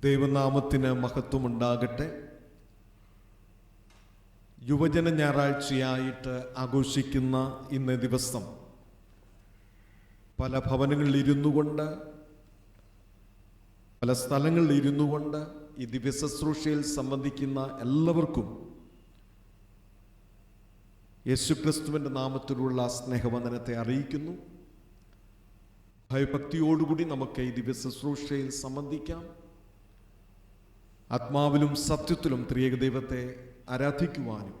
ദൈവനാമത്തിന് മഹത്വമുണ്ടാകട്ടെ. യുവജന ഞായറാഴ്ചയായിട്ട് ആഘോഷിക്കുന്ന ഇന്ന് ദിവസം പല ഭവനങ്ങളിൽ ഇരുന്നു കൊണ്ട്, പല സ്ഥലങ്ങളിൽ ഇരുന്നു കൊണ്ട് ഈ ദിവ്യശുശ്രൂഷയിൽ സംബന്ധിക്കുന്ന എല്ലാവർക്കും യേശുക്രിസ്തുവിൻ്റെ നാമത്തിലുള്ള സ്നേഹവന്ദനത്തെ അറിയിക്കുന്നു. ഭയഭക്തിയോടുകൂടി നമുക്ക് ഈ ദിവ്യശുശ്രൂഷയിൽ സംബന്ധിക്കാം. ആത്മാവിലും സത്യത്തിലും ത്രിയേക ദൈവത്തെ ആരാധിക്കുവാനും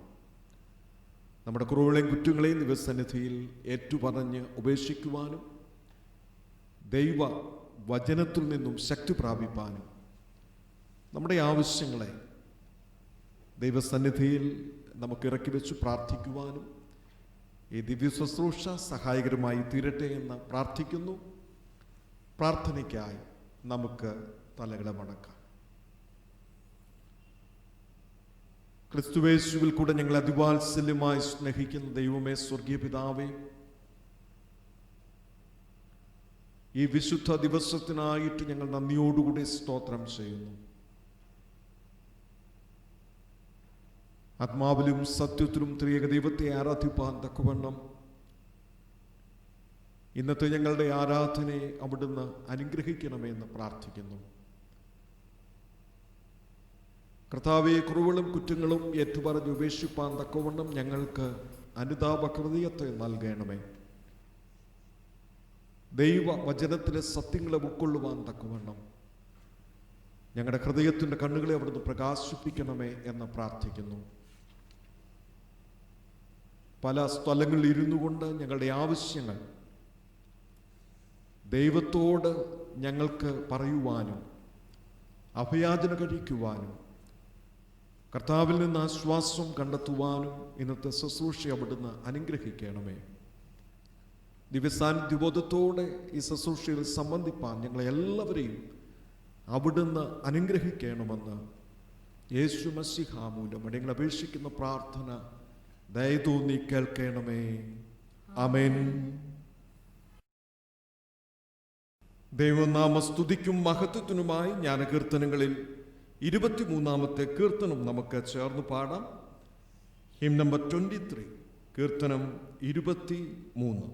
നമ്മുടെ കുറവുകളെയും കുറ്റങ്ങളെയും ദൈവസന്നിധിയിൽ ഏറ്റുപറഞ്ഞ് ഉപേക്ഷിക്കുവാനും ദൈവ വചനത്തിൽ നിന്നും ശക്തി പ്രാപിപ്പാനും നമ്മുടെ ആവശ്യങ്ങളെ ദൈവസന്നിധിയിൽ നമുക്ക് ഇറക്കി വെച്ച് പ്രാർത്ഥിക്കുവാനും ഈ ദിവ്യ ശുശ്രൂഷ സഹായകരമായി തീരട്ടെ എന്ന് പ്രാർത്ഥിക്കുന്നു. പ്രാർത്ഥനയ്ക്കായി നമുക്ക് തലകളെ മടക്കാം. ക്രിസ്തുവേശുവിൽ കൂടെ ഞങ്ങൾ അതിവാത്സല്യമായി സ്നേഹിക്കുന്ന ദൈവമേ, സ്വർഗീയ പിതാവേ, ഈ വിശുദ്ധ ദിവസത്തിനായിട്ട് ഞങ്ങൾ നന്ദിയോടുകൂടി സ്തോത്രം ചെയ്യുന്നു. ആത്മാവിലും സത്യത്തിലും ത്രിയേക ദൈവത്തെ ആരാധിപ്പാൻ തക്കവണ്ണം ഇന്നത്തെ ഞങ്ങളുടെ ആരാധനയെ അവിടുന്ന് അനുഗ്രഹിക്കണമെന്ന് പ്രാർത്ഥിക്കുന്നു. കർത്താവേ, കുറവുകളും കുറ്റങ്ങളും ഏറ്റുപറഞ്ഞ് ഉപേക്ഷിപ്പാൻ തക്കവണ്ണം ഞങ്ങൾക്ക് അനുതാപ ഹൃദയത്തെ നൽകണമേ. ദൈവ വചനത്തിലെ സത്യങ്ങളെ ഉൾക്കൊള്ളുവാൻ തക്കവണ്ണം ഞങ്ങളുടെ ഹൃദയത്തിൻ്റെ കണ്ണുകളെ അവിടുന്ന് പ്രകാശിപ്പിക്കണമേ എന്ന് പ്രാർത്ഥിക്കുന്നു. പല സ്ഥലങ്ങളിൽ ഇരുന്നു കൊണ്ട് ഞങ്ങളുടെ ആവശ്യങ്ങൾ ദൈവത്തോട് ഞങ്ങൾക്ക് പറയുവാനും അഭയാചന കഴിക്കുവാനും കർത്താവിൽ നിന്ന് ആശ്വാസം കണ്ടെത്തുവാനും ഇന്നത്തെ ശുശ്രൂഷ അവിടുന്ന് അനുഗ്രഹിക്കണമേ. ദിവ്യസാന്നിധ്യബോധത്തോടെ ഈ ശുശ്രൂഷയിൽ സംബന്ധിപ്പാൻ ഞങ്ങളെ എല്ലാവരെയും അവിടുന്ന് അനുഗ്രഹിക്കണമെന്ന് യേശു മശീഹ മൂലം ഞങ്ങൾ അപേക്ഷിക്കുന്ന പ്രാർത്ഥന ദയതോന്നി കേൾക്കണമേ. ആമേൻ. ദൈവനാമസ്തുതിക്കും മഹത്വത്തിനുമായി ജ്ഞാനകീർത്തനങ്ങളിൽ 23-ാമത്തെ കീർത്തനം നമുക്ക് ചേർന്ന് പാടാം. ഹിം നമ്പർ 23, കീർത്തനം 23.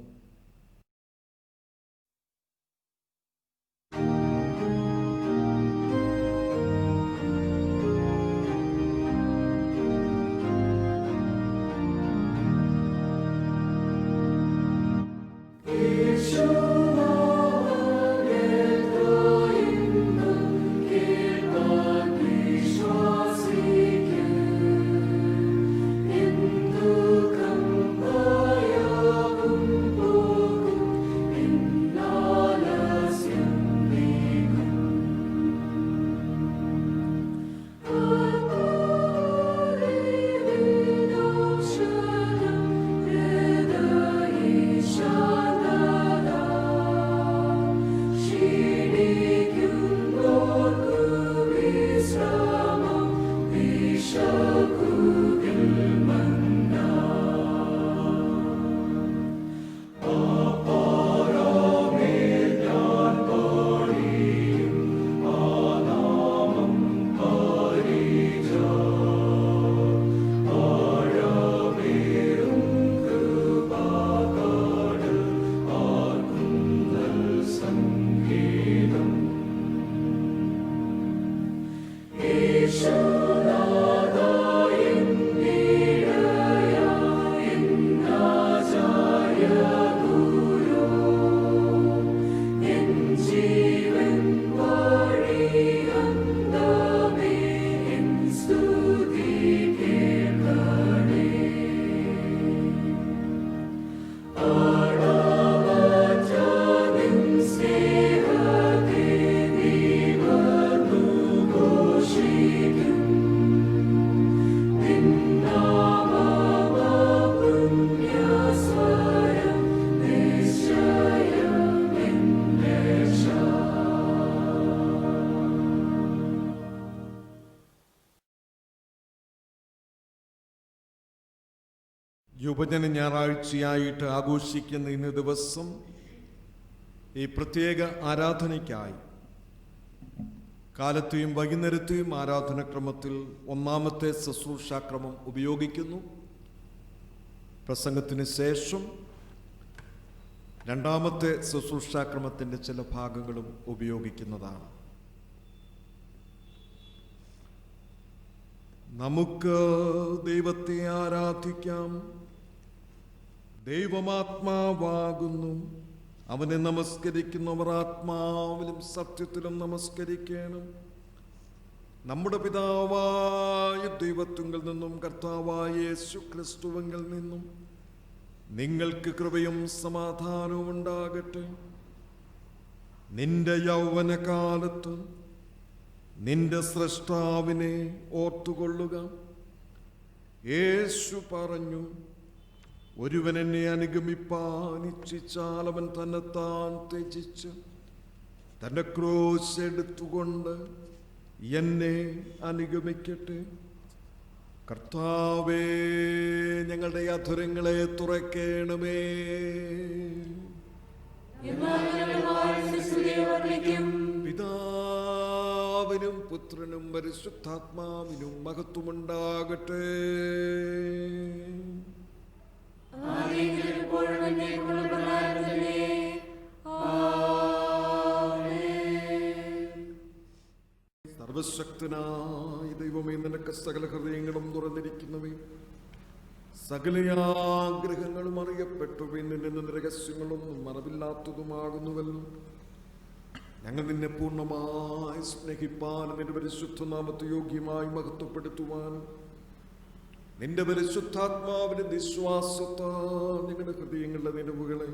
യുവജന ഞായറാഴ്ചയായിട്ട് ആഘോഷിക്കുന്ന ഇന്ന് ദിവസം ഈ പ്രത്യേക ആരാധനയ്ക്കായി കാലത്തെയും വൈകുന്നേരത്തെയും ആരാധനക്രമത്തിൽ ഒന്നാമത്തെ ശുശ്രൂഷാക്രമം ഉപയോഗിക്കുന്നു. പ്രസംഗത്തിന് ശേഷം രണ്ടാമത്തെ ശുശ്രൂഷാക്രമത്തിൻ്റെ ചില ഭാഗങ്ങളും ഉപയോഗിക്കുന്നതാണ്. നമുക്ക് ദൈവത്തെ ആരാധിക്കാം. ദൈവമാത്മാവാകുന്നു. അവനെ നമസ്കരിക്കുന്നവർ ആത്മാവിലും സത്യത്തിലും നമസ്കരിക്കണം. നമ്മുടെ പിതാവായ ദൈവത്തിങ്കിൽ നിന്നും കർത്താവായ യേശുക്രിസ്തുവിൽ നിന്നും നിങ്ങൾക്ക് കൃപയും സമാധാനവും ഉണ്ടാകട്ടെ. നിന്റെ യൗവനകാലത്ത് നിന്റെ സ്രഷ്ടാവിനെ ഓർത്തുകൊള്ളുക. യേശു പറഞ്ഞു, ഒരുവൻ എന്നെ അനുഗമിപ്പാൻ ഇച്ഛിച്ചാൽ അവൻ തന്നെത്താൻ ത്യജിച്ച് തൻ്റെ ക്രൂശ് എടുത്തുകൊണ്ട് എന്നെ അനുഗമിക്കട്ടെ. കർത്താവേ, ഞങ്ങളുടെ അധരങ്ങളെ തുറക്കേണമേ. പിതാവിനും പുത്രനും പരിശുദ്ധാത്മാവിനും മഹത്വമുണ്ടാകട്ടെ. സർവശക്തനായ ദൈവമേ, നിനക്ക് സകല ഹൃദയങ്ങളും തുറന്നിരിക്കുന്നവേ, സകല ആഗ്രഹങ്ങളും അറിയപ്പെട്ടുവേ, നിന്റെ രഹസ്യങ്ങളൊന്നും മറവില്ലാത്തതുമാകുന്നുവല്ലോ. ഞങ്ങൾ നിന്നെ പൂർണ്ണമായി സ്നേഹിപ്പാനും നിന്റെ പരിശുദ്ധ നാമത്തെ യോഗ്യമായി മഹത്വപ്പെടുത്തുവാനും നിന്റെ പരിശുദ്ധാത്മാവിന്റെ വിശ്വാസത്താൽ ഞങ്ങളുടെ ഹൃദയങ്ങളുടെ നിലവുകളെ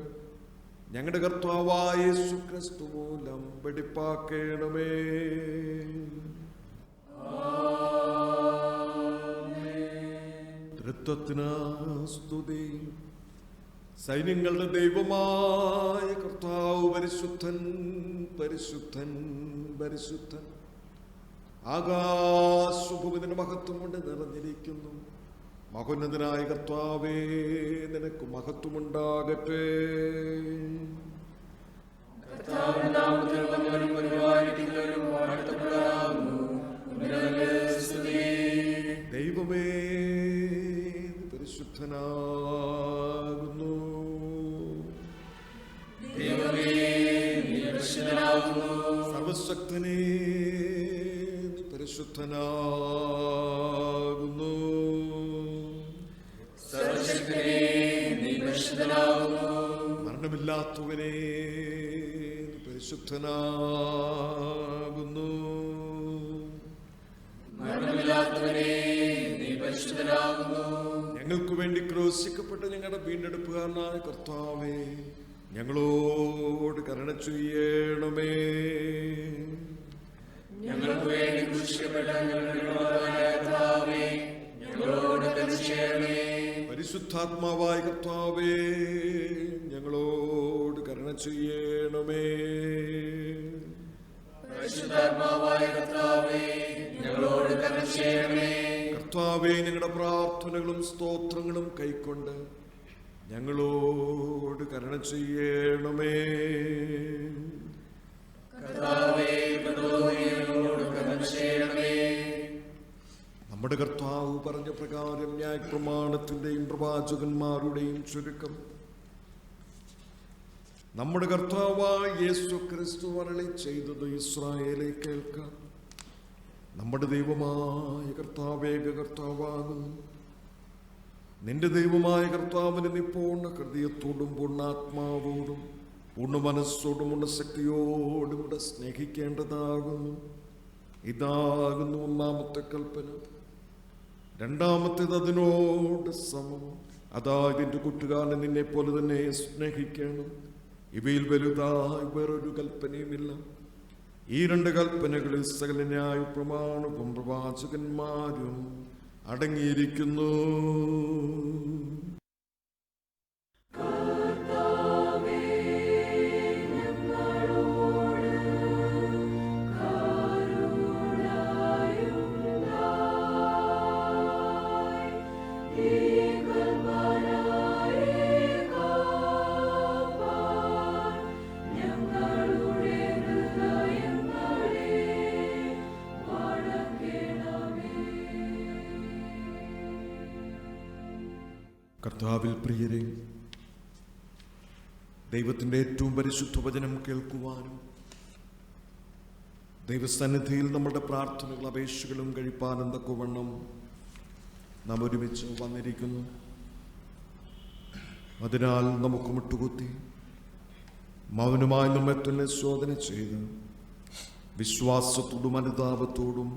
ഞങ്ങളുടെ കർത്താവായ യേശുക്രിസ്തു മൂലം വെടിപ്പാക്കേണമേ. തൃത്വത്തിന് സ്തുതി. സൈന്യങ്ങളുടെ ദൈവമായ കർത്താവ് പരിശുദ്ധൻ, പരിശുദ്ധൻ, പരിശുദ്ധൻ. ആകാശഭൂമിയുടെ മഹത്വം കൊണ്ട് നിറഞ്ഞിരിക്കുന്നു. മഹോന്നതനായ കർത്താവേ, നിനക്ക് മഹത്വമുണ്ടാകട്ടെ. ദൈവമേ, പരിശുദ്ധനാകുന്നു. സർവശക്തനേ, പരിശുദ്ധനാകുന്നു. മരണമില്ലാത്തവനെ, പരിശുദ്ധനാകുന്നു. ഞങ്ങൾക്ക് വേണ്ടി ക്രൂശിക്കപ്പെട്ട ഞങ്ങളുടെ വീണ്ടെടുപ്പുകാരനായ കർത്താവേ, ഞങ്ങളോട് കരുണ ചെയ്യണമേ. ഞങ്ങൾക്ക് വേണ്ടി ക്രൂശിക്കപ്പെട്ട പരിശുദ്ധാത്മാവായ കർത്താവേ, ഞങ്ങളോട് കരുണ ചെയ്യണമേ. കർത്താവേ, ഞങ്ങളുടെ പ്രാർത്ഥനകളും സ്തോത്രങ്ങളും കൈക്കൊണ്ട് ഞങ്ങളോട് കരുണ ചെയ്യണമേ. നമ്മുടെ കർത്താവ് പറഞ്ഞ പ്രകാരം ന്യായപ്രമാണത്തിന്റെയും പ്രവാചകന്മാരുടെയും ചുരുക്കം നമ്മുടെ കർത്താവായ യേശുക്രിസ്തു അരുളി ചെയ്തത് ഇസ്രായേലേ കേൾക്കാം. നമ്മുടെ ദൈവമായ കർത്താവേക കർത്താവാകുന്നു. നിന്റെ ദൈവമായ കർത്താവിനെ നീ പൂർണ്ണ ഹൃദയത്തോടും പൂർണ്ണാത്മാവോടും പൂർണ്ണ മനസ്സോടും പൂർണ്ണ ശക്തിയോടും കൂടെ സ്നേഹിക്കേണ്ടതാകുന്നു. ഇതാകുന്നു ഒന്നാമത്തെ കൽപ്പന. രണ്ടാമത്തേത് അതിനോട് സമം. അതായത് എന്റെ കൂട്ടുകാരനെ നിന്നെ പോലെ തന്നെ സ്നേഹിക്കണം. ഇവയിൽ വലുതായി വേറൊരു കൽപ്പനയുമില്ല. ഈ രണ്ട് കൽപ്പനകളിൽ സകല ന്യായ പ്രമാണവും പ്രവാചകന്മാരും അടങ്ങിയിരിക്കുന്നു. കർത്താവിൽ പ്രിയരെ, ദൈവത്തിൻ്റെ ഏറ്റവും പരിശുദ്ധ വചനം കേൾക്കുവാനും ദൈവസന്നിധിയിൽ നമ്മുടെ പ്രാർത്ഥനകൾ അപേക്ഷകളും കഴിപ്പാനും തക്കവണ്ണം നാം ഒരുമിച്ച് വന്നിരിക്കുന്നു. അതിനാൽ നമുക്ക് മുട്ടുകുത്തി മൗനമായി നമ്മെ തന്നെ ശോധന ചെയ്ത് വിശ്വാസത്തോടും അനുതാപത്തോടും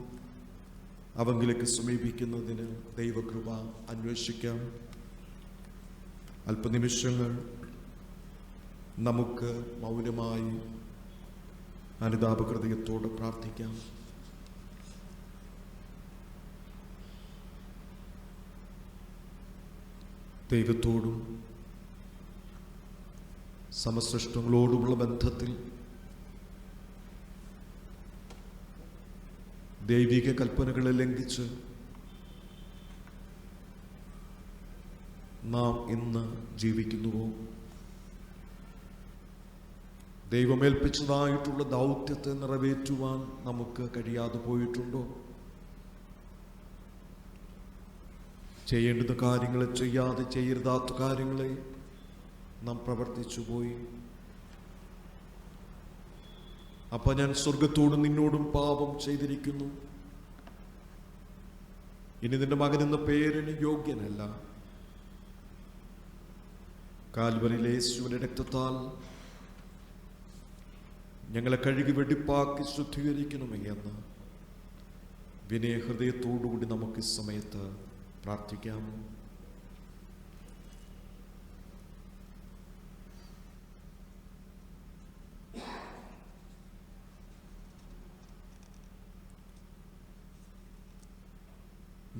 അവങ്കിലേക്ക് സമീപിക്കുന്നതിന് ദൈവകൃപ അന്വേഷിക്കാം. അല്പനിമിഷങ്ങൾ നമുക്ക് മൗനമായി അനുതാപഹൃദയത്തോടെ പ്രാർത്ഥിക്കാം. ദൈവത്തോടും സമസൃഷ്ടങ്ങളോടുമുള്ള ബന്ധത്തിൽ ദൈവിക കൽപ്പനകളെ ലംഘിച്ച് നാം ഇന്ന് ജീവിക്കുന്നുവോ? ദൈവമേൽപ്പിച്ചതായിട്ടുള്ള ദൗത്യത്തെ നിറവേറ്റുവാൻ നമുക്ക് കഴിയാതെ പോയിട്ടുണ്ടോ? ചെയ്യേണ്ടുന്ന കാര്യങ്ങളെ ചെയ്യാതെ ചെയ്യരുതാത്ത കാര്യങ്ങളെ നാം പ്രവർത്തിച്ചു പോയി. അപ്പൊ ഞാൻ സ്വർഗത്തോടും നിന്നോടും പാപം ചെയ്തിരിക്കുന്നു, ഇനി നിന്റെ മകനെന്ന പേരിന് യോഗ്യനല്ല. കാൽവരിയിലെ യേശുവിന്റെ രക്തത്താൽ ഞങ്ങളെ കഴുകി വെടിപ്പാക്കി ശുദ്ധീകരിക്കണമേ എന്ന് വിനയഹൃദയത്തോടുകൂടി നമുക്ക് ഈ സമയത്ത് പ്രാർത്ഥിക്കാം.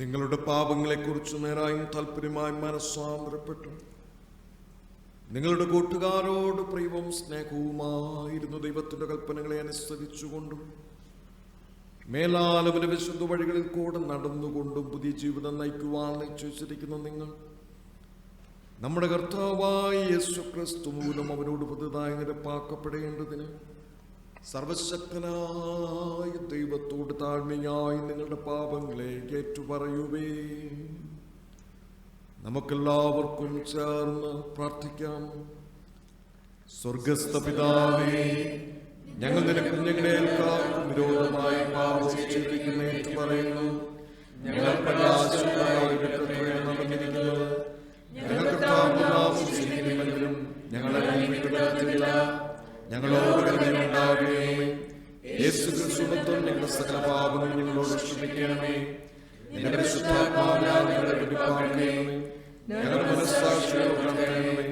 നിങ്ങളുടെ പാപങ്ങളെക്കുറിച്ച് നേരായും താല്പര്യമായും മനസ്സാന്തരപ്പെട്ടു നിങ്ങളുടെ കൂട്ടുകാരോട് പ്രിയവും സ്നേഹവുമായിരുന്നു ദൈവത്തിന്റെ കൽപ്പനകളെ അനുസരിച്ചുകൊണ്ടും മേലാലവന്റെ വിശുദ്ധ വഴികളിൽ കൂടെ നടന്നുകൊണ്ടും പുതിയ ജീവിതം നയിക്കുവാൻ നിശ്ചയിച്ചിരിക്കുന്ന നിങ്ങൾ നമ്മുടെ കർത്താവായ യേശുക്രിസ്തു മൂലം അവനോട് പുതുതായി നിരപ്പാക്കപ്പെടേണ്ടതിന് സർവശക്തനായ ദൈവത്തോട് താഴ്മയായി നിങ്ങളുടെ പാപങ്ങളെ ഏറ്റുപറയുവേ. നമുക്കെല്ലാവർക്കും ചേർന്ന് പ്രാർത്ഥിക്കാം. സ്വർഗസ്ഥ പിതാവേ, ഞങ്ങൾ നിനക്കും ഞങ്ങളുടെ എല്ലാവർക്കും വിരോധമായി പാപം ചെയ്തിരിക്കുന്ന ഏറ്റുപറയുന്നു. ഞങ്ങൾ പ്രകാശമായി നടന്നിരിക്കുന്നത് ഞങ്ങൾക്ക് താമസിക്കുമെങ്കിലും ഞങ്ങളെ കൈവിട്ടില്ല. ഞങ്ങളോട് കരുണയുണ്ടാകണമേ. യേശുക്രിസ്തുവിൽ ഞങ്ങളുടെ സകല പാപങ്ങൾ ഞങ്ങളോട് ക്ഷമിക്കണമേ. നിങ്ങളുടെ പരിശുദ്ധാത്മാവിനാൽ ഞങ്ങളെ വെടിപ്പാക്കണമേ. ഞങ്ങളുടെ മനസ്സാക്ഷികളെ ഉണർത്തണമേ.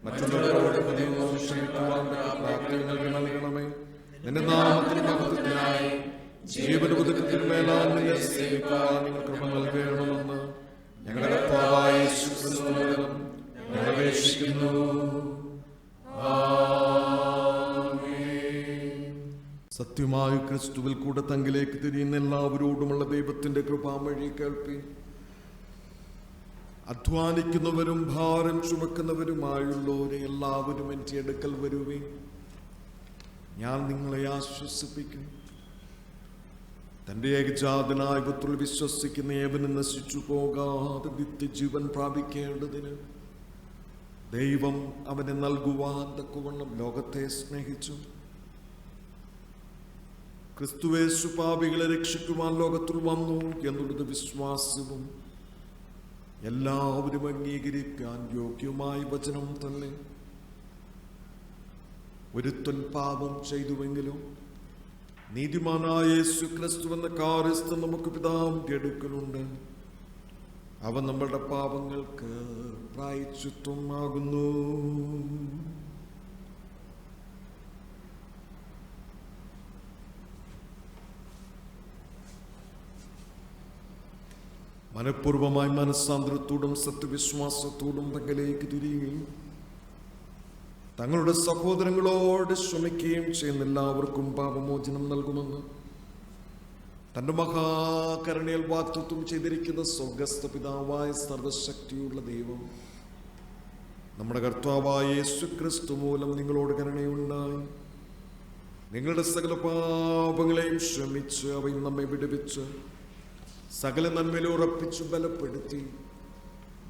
മറ്റുള്ളവരോട് പതിവ് ക്ഷമിക്കുവാൻ പ്രാർത്ഥനകൾ നൽകണമേ. നിന്റെ നാമത്തിന് മഹത്വത്തിനായി ജീവന്റെ പുതുക്കത്തിന് മേലാൽ നിന്നെ സേവിക്കുവാൻ നിങ്ങൾ കൃപ നൽകണമെന്ന് ഞങ്ങളുടെ കർത്താവായ യേശുക്രിസ്തുവിൽ ഞങ്ങൾ അപേക്ഷിക്കുന്നു. സത്യമായ ക്രിസ്തുവിൽ കൂടെ തങ്കിലേക്ക് തിരിയുന്ന എല്ലാവരോടുമുള്ള ദൈവത്തിന്റെ കൃപാമഴി കേൾപ്പി. അധ്വാനിക്കുന്നവരും ഭാരം ചുമക്കുന്നവരുമായുള്ളവരെ എല്ലാവരും എൻ്റെ അടുക്കൽ വരുവേ, ഞാൻ നിങ്ങളെ ആശ്വസിപ്പിക്കും. തൻ്റെ ഏകജാതനായ പുത്രനിൽ വിശ്വസിക്കുന്ന ഏവനും നശിച്ചു പോകാതെ നിത്യജീവൻ പ്രാപിക്കേണ്ടതിന് ദൈവം അവനെ നൽകുവാൻ തക്കവണ്ണം ലോകത്തെ സ്നേഹിച്ചു. ക്രിസ്തുയേശു പാപികളെ രക്ഷിക്കുവാൻ ലോകത്തിൽ വന്നു എന്നുള്ളത് വിശ്വാസവും എല്ലാവരും അംഗീകരിക്കാൻ യോഗ്യമായ വചനം തന്നെ. ഒരുത്തൻ പാപം ചെയ്തുവെങ്കിലും നീതിമാനായ യേശു ക്രിസ്തു എന്ന കാര്യസ്ഥൻ നമുക്ക് പിതാവിന്റെ അടുക്കലുണ്ട്. അവൻ നമ്മളുടെ പാപങ്ങൾക്ക് പ്രായശ്ചിത്തമാകുന്നു. മനഃപൂർവമായി മനസ്സാന്തരത്തോടും സത്യവിശ്വാസത്തോടും തങ്ങളിലേക്ക് തിരിയുകയും തങ്ങളുടെ സഹോദരങ്ങളോട് ശ്രമിക്കുകയും ചെയ്യുന്ന എല്ലാവർക്കും പാപമോചനം നൽകുമെന്ന് തന്റെ മഹാകരുണയിൽ വാഗ്ദത്തം ചെയ്തിരിക്കുന്ന സ്വർഗസ്ഥ പിതാവായ സർവശക്തിയുള്ള ദൈവം നമ്മുടെ കർത്താവായ യേശുക്രിസ്തു മൂലം നിങ്ങളോട് കരുണയുണ്ടായി നിങ്ങളുടെ സകല പാപങ്ങളെയും ക്ഷമിച്ച് അവയിൽ നമ്മെ വിടുവിച്ച് സകല നന്മയിൽ ഉറപ്പിച്ച് ബലപ്പെടുത്തി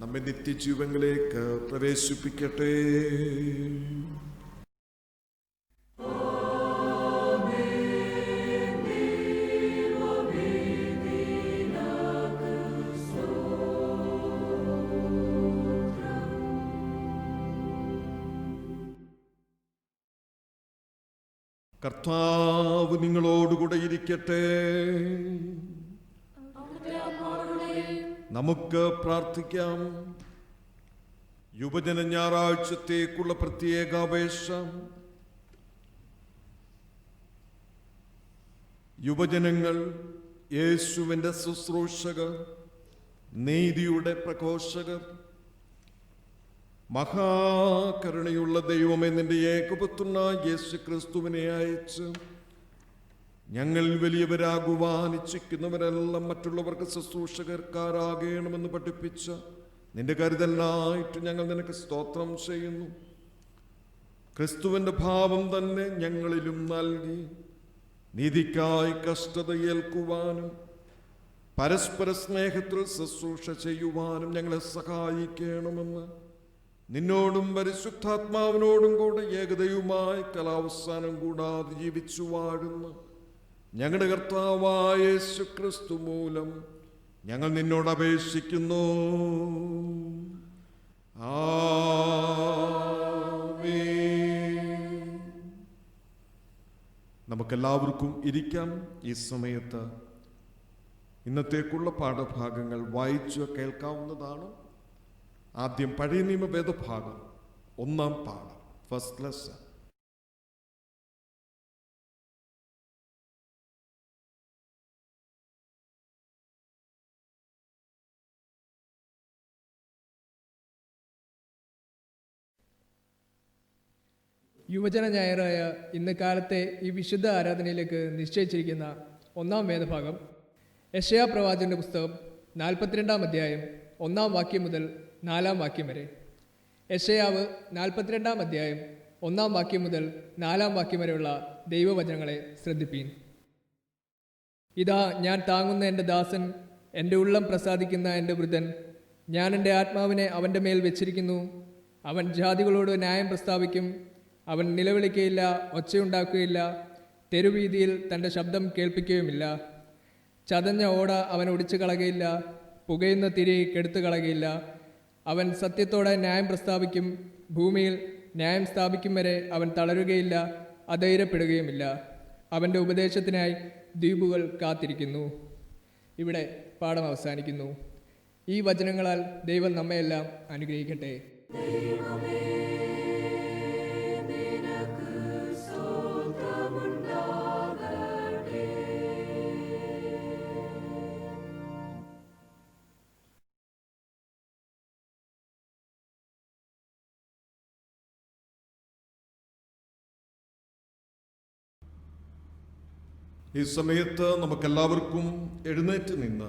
നമ്മെ നിത്യജീവങ്ങളിലേക്ക് പ്രവേശിപ്പിക്കട്ടെ. കർത്താവ് നിങ്ങളോടുകൂടെ ഇരിക്കട്ടെ. നമുക്ക് പ്രാർത്ഥിക്കാം. യുവജന ഞായറാഴ്ചത്തേക്കുള്ള പ്രത്യേക അപേക്ഷ. യുവജനങ്ങൾ യേശുവിൻ്റെ ശുശ്രൂഷകർ, നീതിയുടെ പ്രഘോഷകർ. മഹാകരുണയുള്ള ദൈവമേ, നിന്റെ ഏകപുത്രനായ യേശു ക്രിസ്തുവിനെ അയച്ച് ഞങ്ങൾ വലിയവരാകുവാൻ ഇച്ഛിക്കുന്നവരെല്ലാം മറ്റുള്ളവർക്ക് ശുശ്രൂഷകർക്കാരാകണമെന്ന് പഠിപ്പിച്ച നിന്റെ കരുതലിനായിട്ട് ഞങ്ങൾ നിനക്ക് സ്തോത്രം ചെയ്യുന്നു. ക്രിസ്തുവിൻ്റെ ഭാവം തന്നെ ഞങ്ങളിലും നൽകി നീതിക്കായി കഷ്ടത ഏൽക്കുവാനും പരസ്പര സ്നേഹത്തിൽ ശുശ്രൂഷ ചെയ്യുവാനും ഞങ്ങളെ സഹായിക്കണമെന്ന് നിന്നോടും പരിശുദ്ധാത്മാവിനോടും കൂടെ ഏകതയുമായി കലാവസാനം കൂടാതെ ജീവിച്ചു വാഴുന്ന ഞങ്ങളുടെ കർത്താവായ യേശു ക്രിസ്തു മൂലം ഞങ്ങൾ നിന്നോട് അപേക്ഷിക്കുന്നു. ആമേൻ. നമുക്കെല്ലാവർക്കും ഇരിക്കാം. ഈ സമയത്ത് ഇന്നത്തേക്കുള്ള പാഠഭാഗങ്ങൾ വായിച്ചു കേൾക്കാവുന്നതാണ്. ആദ്യം പഴയ നിയമ വേദഭാഗം, 1-ാം പാഠം, ഫസ്റ്റ് ലെസൺ. യുവജന ഞായറായ ഇന്ന് കാലത്തെ ഈ വിശുദ്ധ ആരാധനയിലേക്ക് നിശ്ചയിച്ചിരിക്കുന്ന 1-ാം വേദഭാഗം യെശയ്യാ പ്രവാചകന്റെ പുസ്തകം 42-ാം അധ്യായം 1-ാം വാക്യം മുതൽ 4-ാം വാക്യം വരെ. യെശയ്യാവ് 42-ാം അധ്യായം 1-ാം വാക്യം മുതൽ 4-ാം വാക്യം വരെയുള്ള ദൈവവചനങ്ങളെ ശ്രദ്ധിപ്പീൻ. ഇതാ, ഞാൻ താങ്ങുന്ന എൻ്റെ ദാസൻ, എൻ്റെ ഉള്ളം പ്രസാദിക്കുന്ന എൻ്റെ വൃതൻ. ഞാൻ എൻ്റെ ആത്മാവിനെ അവൻ്റെ മേൽ വെച്ചിരിക്കുന്നു. അവൻ ജാതികളോട് ന്യായം പ്രസ്താവിക്കും. അവൻ നിലവിളിക്കുകയില്ല, ഒച്ചയുണ്ടാക്കുകയില്ല, തെരുവീതിയിൽ തൻ്റെ ശബ്ദം കേൾപ്പിക്കുകയുമില്ല. ചതഞ്ഞ ഓട അവൻ ഒടിച്ചു കളകയില്ല, പുകയുന്ന തിരി കെടുത്തു കളകയില്ല. അവൻ സത്യത്തോടെ ന്യായം പ്രസ്താവിക്കും. ഭൂമിയിൽ ന്യായം സ്ഥാപിക്കും വരെ അവൻ തളരുകയില്ല, അധൈര്യപ്പെടുകയുമില്ല. അവൻ്റെ ഉപദേശത്തിനായി ദ്വീപുകൾ കാത്തിരിക്കുന്നു. ഇവിടെ പാഠം അവസാനിക്കുന്നു. ഈ വചനങ്ങളാൽ ദൈവം നമ്മയെല്ലാം അനുഗ്രഹിക്കട്ടെ. ഈ സമയത്ത് നമുക്കെല്ലാവർക്കും എഴുന്നേറ്റ് നിന്ന്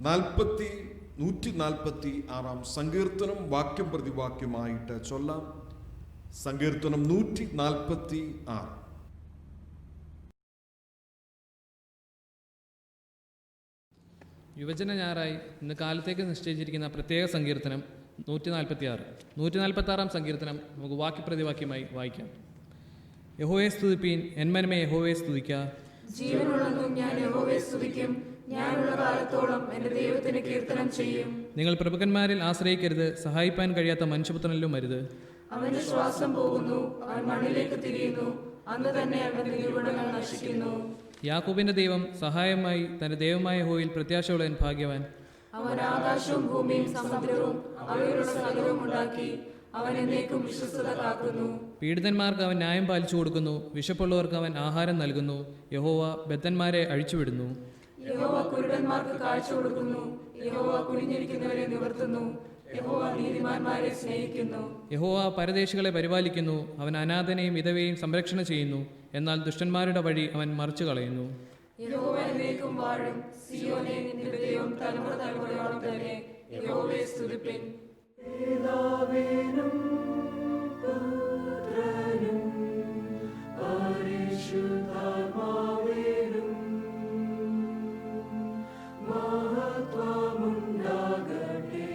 146-ാം സങ്കീർത്തനം വാക്യം പ്രതിവാക്യമായിട്ട് ചൊല്ലാം. സങ്കീർത്തനം 146. യുവജന ഞായറായി ഇന്ന് കാലത്തേക്ക് നിശ്ചയിച്ചിരിക്കുന്ന പ്രത്യേക സങ്കീർത്തനം 146. 146-ാം സങ്കീർത്തനം നമുക്ക് വാക്യപ്രതിവാക്യമായി വായിക്കാം. യഹോവയെ സ്തുതിപ്പീൻ, എന്മനമേ യഹോവയെ സ്തുതിക്ക. ജീവനുള്ളതും ഞാൻ യഹോവയെ സ്തുതിക്കും. ഞാനുള്ള കാലത്തോളം എന്റെ ദൈവത്തിന് കീർത്തനം ചെയ്യും. നിങ്ങൾ പ്രഭുക്കന്മാരിൽ ആശ്രയിക്കരുത്, സഹായിപ്പാൻ കഴിയാത്ത മനുഷ്യപുത്രനിലും അരുത്. അവന്റെ ശ്വാസം പോകുന്നു, അവൻ മണ്ണിലേക്ക് തിരിയുന്നു, അന്ന് തന്നെ അവന്റെ നിഗൂഢങ്ങൾ നശിക്കുന്നു. യാക്കോബിന്റെ ദൈവം സഹായമായി തന്റെ ദൈവമായ യഹോവയിൽ പ്രത്യാശയുള്ളവൻ ഭാഗ്യവാൻ. അവൻ ആകാശവും ഭൂമിയും സമുദ്രവും അവയുടെ സകലവും ഉണ്ടാക്കി. അവൻ എന്നേക്കും വിശ്വസ്തത കാക്കുന്നു. പീഡിതന്മാർക്ക് അവൻ ന്യായം പാലിച്ചു കൊടുക്കുന്നു, വിശപ്പുള്ളവർക്ക് അവൻ ആഹാരം നൽകുന്നു. യഹോവ ബദ്ധന്മാരെ അഴിച്ചുവിടുന്നു. യഹോവ കുരുടന്മാർക്ക് കാഴ്ച കൊടുക്കുന്നു. യഹോവ കുനിഞ്ഞിരിക്കുന്നവരെ നിവർത്തുന്നു. യഹോവ നീതിമാന്മാരെ സ്നേഹിക്കുന്നു. യഹോവ പരദേശികളെ പരിപാലിക്കുന്നു. അവൻ അനാഥനെയും വിധവയെയും സംരക്ഷണ ചെയ്യുന്നു. എന്നാൽ ദുഷ്ടന്മാരുടെ വഴി അവൻ മറിച്ചു കളയുന്നു. യഹോവ എന്നേക്കും വാഴും. സിയോനെ, നിന്റെ ദൈവം തലമുറ തലമുറയോളം തന്നെ. യഹോവയെ സ്തുതിപ്പിൻ. മഹത്വമുണ്ടാകട്ടെ.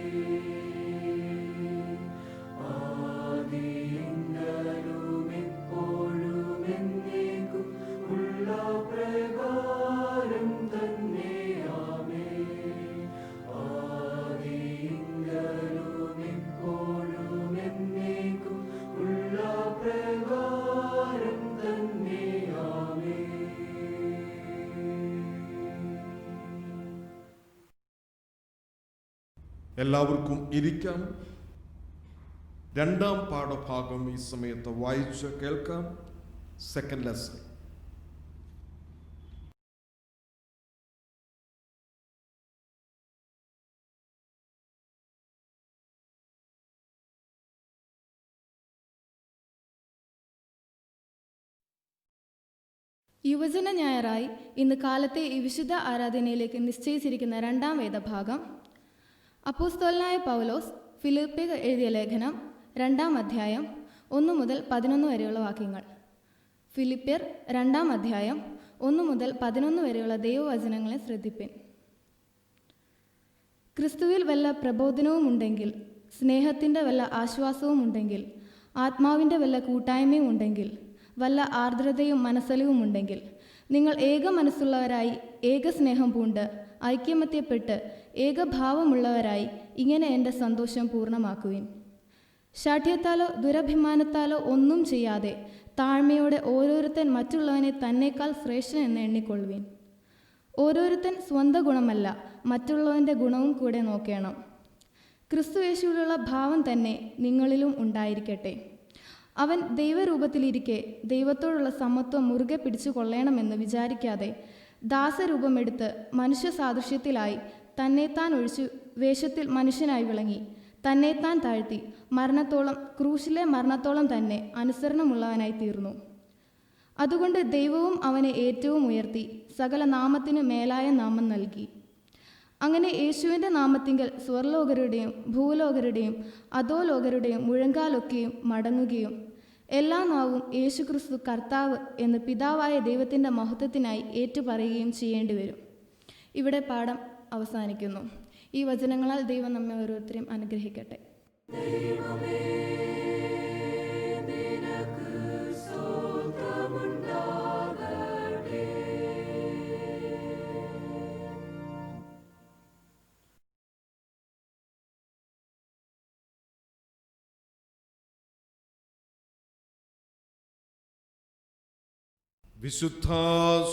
എല്ലാവർക്കും ഇരിക്കാം. രണ്ടാം പാഠഭാഗം ഈ സമയത്ത് വായിച്ച് കേൾക്കാം. Second lesson. യുവജന ഞായറായി ഇന്ന് കാലത്തെ ഈ വിശുദ്ധ ആരാധനയിലേക്ക് നിശ്ചയിച്ചിരിക്കുന്ന രണ്ടാം വേദഭാഗം അപ്പോസ്തലനായ പൗലോസ് ഫിലിപ്പിയർക്ക് എഴുതിയ ലേഖനം 2-ാം അധ്യായം 1 മുതൽ 11 വരെയുള്ള വാക്യങ്ങൾ. ഫിലിപ്പിയർ 2-ാം അധ്യായം 1 മുതൽ 11 വരെയുള്ള ദൈവവചനങ്ങളെ ശ്രദ്ധിപ്പിൻ. ക്രിസ്തുവിൽ വല്ല പ്രബോധനവും ഉണ്ടെങ്കിൽ, സ്നേഹത്തിൻ്റെ വല്ല ആശ്വാസവും ഉണ്ടെങ്കിൽ, ആത്മാവിൻ്റെ വല്ല കൂട്ടായ്മയും ഉണ്ടെങ്കിൽ, വല്ല ആർദ്രതയും മനസ്സലിവും ഉണ്ടെങ്കിൽ, നിങ്ങൾ ഏക മനസ്സുള്ളവരായി ഏകസ്നേഹം പൂണ്ട് ഐക്യമത്യപ്പെട്ട് ഏകഭാവമുള്ളവരായി ഇങ്ങനെ എൻ്റെ സന്തോഷം പൂർണ്ണമാക്കുവിൻ. ശാഠ്യത്താലോ ദുരഭിമാനത്താലോ ഒന്നും ചെയ്യാതെ താഴ്മയോടെ ഓരോരുത്തൻ മറ്റുള്ളവനെ തന്നേക്കാൾ ശ്രേഷ്ഠൻ എന്ന് എണ്ണിക്കൊള്ളുവിൻ. ഓരോരുത്തൻ സ്വന്തം ഗുണമല്ല, മറ്റുള്ളവൻ്റെ ഗുണവും കൂടെ നോക്കണം. ക്രിസ്തു യേശുവിലുള്ള ഭാവം തന്നെ നിങ്ങളിലും ഉണ്ടായിരിക്കട്ടെ. അവൻ ദൈവരൂപത്തിലിരിക്കെ ദൈവത്തോടുള്ള സമത്വം മുറുകെ പിടിച്ചു കൊള്ളണമെന്ന് വിചാരിക്കാതെ ദാസരൂപമെടുത്ത് മനുഷ്യ സാദൃശ്യത്തിലായി തന്നെത്താൻ ഒഴിച്ചു വേഷത്തിൽ മനുഷ്യനായി വിളങ്ങി തന്നെത്താൻ താഴ്ത്തി ക്രൂശിലെ മരണത്തോളം തന്നെ അനുസരണമുള്ളവനായി തീർന്നു. അതുകൊണ്ട് ദൈവവും അവനെ ഏറ്റവും ഉയർത്തി സകല നാമത്തിനു മേലായ നാമം നൽകി. അങ്ങനെ യേശുവിൻ്റെ നാമത്തിങ്കൽ സ്വർലോകരുടെയും ഭൂലോകരുടെയും അധോലോകരുടെയും മുഴങ്കാലൊക്കെയും മടങ്ങുകയും എല്ലാ നാവും യേശുക്രിസ്തു കർത്താവ് എന്ന് പിതാവായ ദൈവത്തിൻ്റെ മഹത്വത്തിനായി ഏറ്റുപറയുകയും ചെയ്യേണ്ടി വരും. ഇവിടെ പാഠം അവസാനിക്കുന്നു. ഈ വചനങ്ങളാൽ ദൈവം നമ്മെ ഓരോരുത്തരെയും അനുഗ്രഹിക്കട്ടെ. വിശുദ്ധ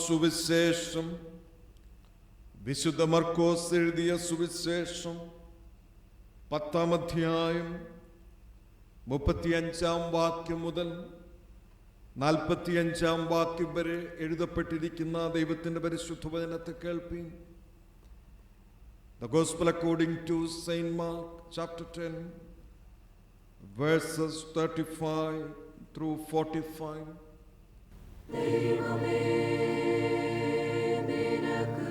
സുവിശേഷം വിശുദ്ധ മർക്കോസ് എഴുതിയ സുവിശേഷം 10-ാം അധ്യായം 35-ാം വാക്യം മുതൽ 45-ാം വാക്യം വരെ എഴുതപ്പെട്ടിരിക്കുന്ന ദൈവത്തിന്റെ പരിശുദ്ധ വചനത്തെ കേൾപ്പീൻ. The Gospel according to Saint Mark, chapter 10, verses 35 through 45. ദൈവമേ, നിനക്ക്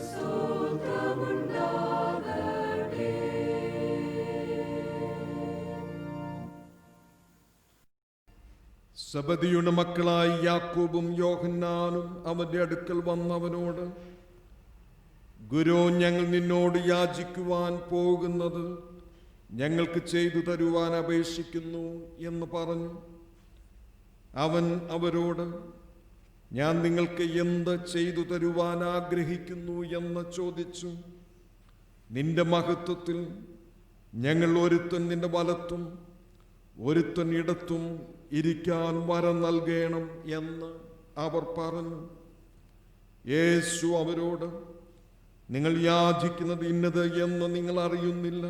സ്തോത്രമുണ്ടാകട്ടെ. സബദിയുടെ മക്കളായ യാക്കോബും യോഹന്നാനും അവന്റെ അടുക്കൽ വന്നവനോട്, ഗുരു, ഞങ്ങൾ നിന്നോട് യാചിക്കുവാൻ പോകുന്നത് ഞങ്ങൾക്ക് ചെയ്തു തരുവാൻ അപേക്ഷിക്കുന്നു എന്ന് പറഞ്ഞു. അവൻ അവരോട്, ഞാൻ നിങ്ങൾക്ക് എന്ത് ചെയ്തു തരുവാൻ ആഗ്രഹിക്കുന്നു എന്ന് ചോദിച്ചു. നിന്റെ മഹത്വത്തിൽ ഞങ്ങൾ ഒരുത്തൻ നിന്റെ വലത്തും ഒരുത്തൻ ഇടത്തും ഇരിക്കാൻ വരം നൽകണം എന്ന് അവർ പറഞ്ഞു. യേശു അവരോട്, നിങ്ങൾ യാചിക്കുന്നത് ഇന്നത് എന്ന് നിങ്ങൾ അറിയുന്നില്ല.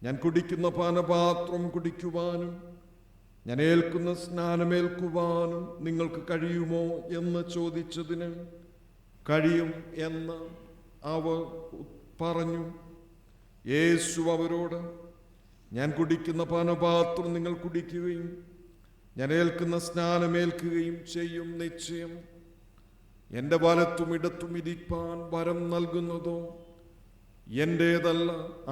ഞാൻ കുടിക്കുന്ന പാനപാത്രം കുടിക്കുവാനും ഞാൻ ഏൽക്കുന്ന സ്നാനമേൽക്കുവാനും നിങ്ങൾക്ക് കഴിയുമോ എന്ന് ചോദിച്ചതിന് കഴിയും എന്ന് അവർ പറഞ്ഞു. യേശു അവരോട്, ഞാൻ കുടിക്കുന്ന പാനപാത്രം നിങ്ങൾ കുടിക്കുകയും ഞാൻ ഏൽക്കുന്ന സ്നാനമേൽക്കുകയും ചെയ്യും. നിശ്ചയം എൻ്റെ വലത്തും ഇടത്തും ഇരിപ്പാൻ വരം നൽകുന്നതോ എൻ്റേതല്ല,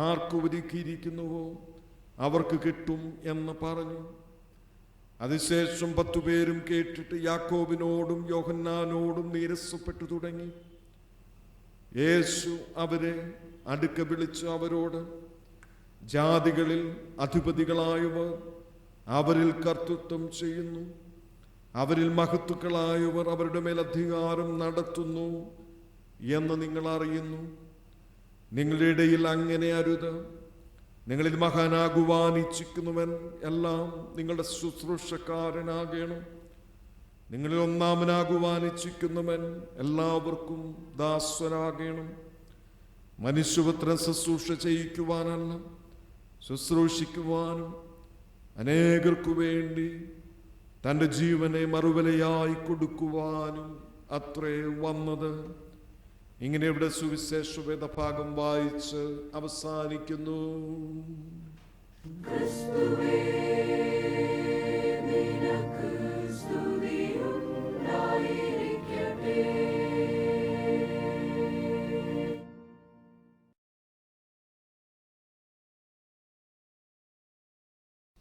ആർക്ക് ഒരുക്കിയിരിക്കുന്നുവോ അവർക്ക് കിട്ടും എന്ന് പറഞ്ഞു. അതിനുശേഷം 10 പേരും കേട്ടിട്ട് യാക്കോബിനോടും യോഹന്നാനോടും നീരസപ്പെട്ടു തുടങ്ങി. യേശു അവരെ അടുക്ക വിളിച്ച് അവരോട്, ജാതികളിൽ അധിപതികളായവർ അവരിൽ കർത്തൃത്വം ചെയ്യുന്നു, അവരിൽ മഹത്തുക്കളായവർ അവരുടെ മേൽ അധികാരം നടത്തുന്നു എന്ന് നിങ്ങൾ അറിയുന്നു. നിങ്ങളുടെ ഇടയിൽ അങ്ങനെ അരുത്. നിങ്ങളിൽ മഹാനാകുവാൻ ഇച്ഛിക്കുന്നവൻ എല്ലാം നിങ്ങളുടെ ശുശ്രൂഷക്കാരനാകണം. നിങ്ങളിൽ ഒന്നാമനാകുവാൻ ഇച്ഛിക്കുന്നവൻ എല്ലാവർക്കും ദാസനാകണം. മനുഷ്യപുത്രൻ ശുശ്രൂഷ ചെയ്യിക്കുവാനല്ല, ശുശ്രൂഷിക്കുവാനും അനേകർക്കു വേണ്ടി തൻ്റെ ജീവനെ മറുവിലയായി കൊടുക്കുവാനും അത്രേ വന്നത്. ഇങ്ങനെ ഇവിടെ സുവിശേഷ വേദഭാഗം വായിച്ച് അവസാനിക്കുന്നു.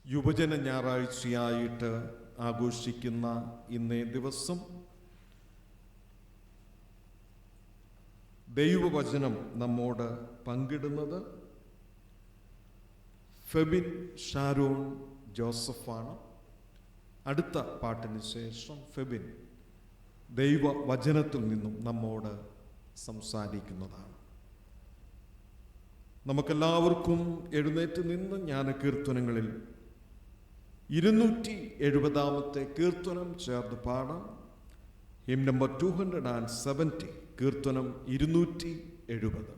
യുവജന ഞായറാഴ്ചയായിട്ട് ആഘോഷിക്കുന്ന ഇന്നേ ദിവസം ദൈവവചനം നമ്മോട് പങ്കിടുന്നത് ഫെബിൻ ഷാരോൺ ജോസഫാണ്. അടുത്ത പാട്ടിന് ശേഷം ഫെബിൻ ദൈവവചനത്തിൽ നിന്നും നമ്മോട് സംസാരിക്കുന്നതാണ്. നമുക്കെല്ലാവർക്കും എഴുന്നേറ്റ് നിന്ന് ജ്ഞാനകീർത്തനങ്ങളിൽ 270 കീർത്തനം ചേർത്ത് പാടാം. ഹിം നമ്പർ 270, കീർത്തനം 270.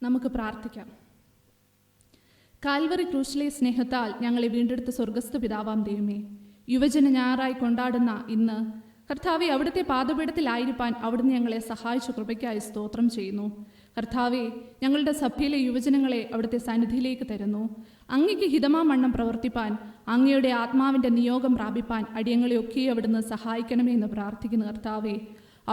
നമുക്ക് പ്രാർത്ഥിക്കാം. കാൽവറി ക്രൂശിലെ സ്നേഹത്താൽ ഞങ്ങളെ വീണ്ടെടുത്ത സ്വർഗസ്ഥ പിതാവാം ദൈവമേ, യുവജന ഞായറായി കൊണ്ടാടുന്ന ഇന്ന് കർത്താവെ, അവിടുത്തെ പാദപീഠത്തിലായിരിക്കാൻ അവിടുന്ന് ഞങ്ങളെ സഹായിച്ച കൃപയ്ക്കായി സ്തോത്രം ചെയ്യുന്നു. കർത്താവെ, ഞങ്ങളുടെ സഭയിലെ യുവജനങ്ങളെ അവിടുത്തെ സന്നിധിയിലേക്ക് തരുന്നു. അങ്ങയ്ക്ക് ഹിതമാവണ്ണം പ്രവർത്തിപ്പാൻ, അങ്ങയുടെ ആത്മാവിൻ്റെ നിയോഗം പ്രാപിപ്പാൻ അടിയങ്ങളെയൊക്കെ അവിടുന്ന് സഹായിക്കണമേ എന്ന് പ്രാർത്ഥിക്കുന്നു. കർത്താവെ,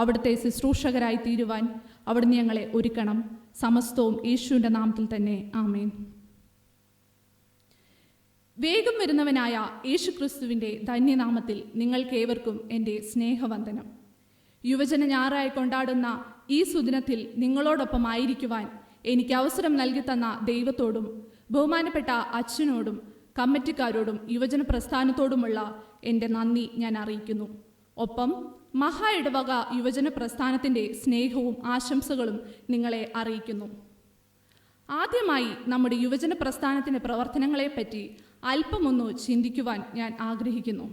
അവിടുത്തെ ശുശ്രൂഷകരായി തീരുവാൻ അവിടുന്ന് ഞങ്ങളെ ഒരുക്കണം. സമസ്തവും യേശുവിൻ്റെ നാമത്തിൽ തന്നെ, ആമേൻ. വേഗം വരുന്നവനായ യേശുക്രിസ്തുവിൻ്റെ ധന്യനാമത്തിൽ നിങ്ങൾക്കേവർക്കും എൻ്റെ സ്നേഹവന്ദനം. യുവജന ഞായറായി കൊണ്ടാടുന്ന ഈ സുദിനത്തിൽ നിങ്ങളോടൊപ്പം ആയിരിക്കുവാൻ എനിക്ക് അവസരം നൽകി തന്ന ദൈവത്തോടും ബഹുമാനപ്പെട്ട അച്ഛനോടും കമ്മിറ്റിക്കാരോടും യുവജന പ്രസ്ഥാനത്തോടുമുള്ള എൻ്റെ നന്ദി ഞാൻ അറിയിക്കുന്നു. ഒപ്പം മഹാ ഇടവക യുവജന പ്രസ്ഥാനത്തിൻ്റെ സ്നേഹവും ആശംസകളും നിങ്ങളെ അറിയിക്കുന്നു. ആദ്യമായി നമ്മുടെ യുവജന പ്രസ്ഥാനത്തിൻ്റെ പ്രവർത്തനങ്ങളെപ്പറ്റി അല്പമൊന്നു ചിന്തിക്കുവാൻ ഞാൻ ആഗ്രഹിക്കുന്നു.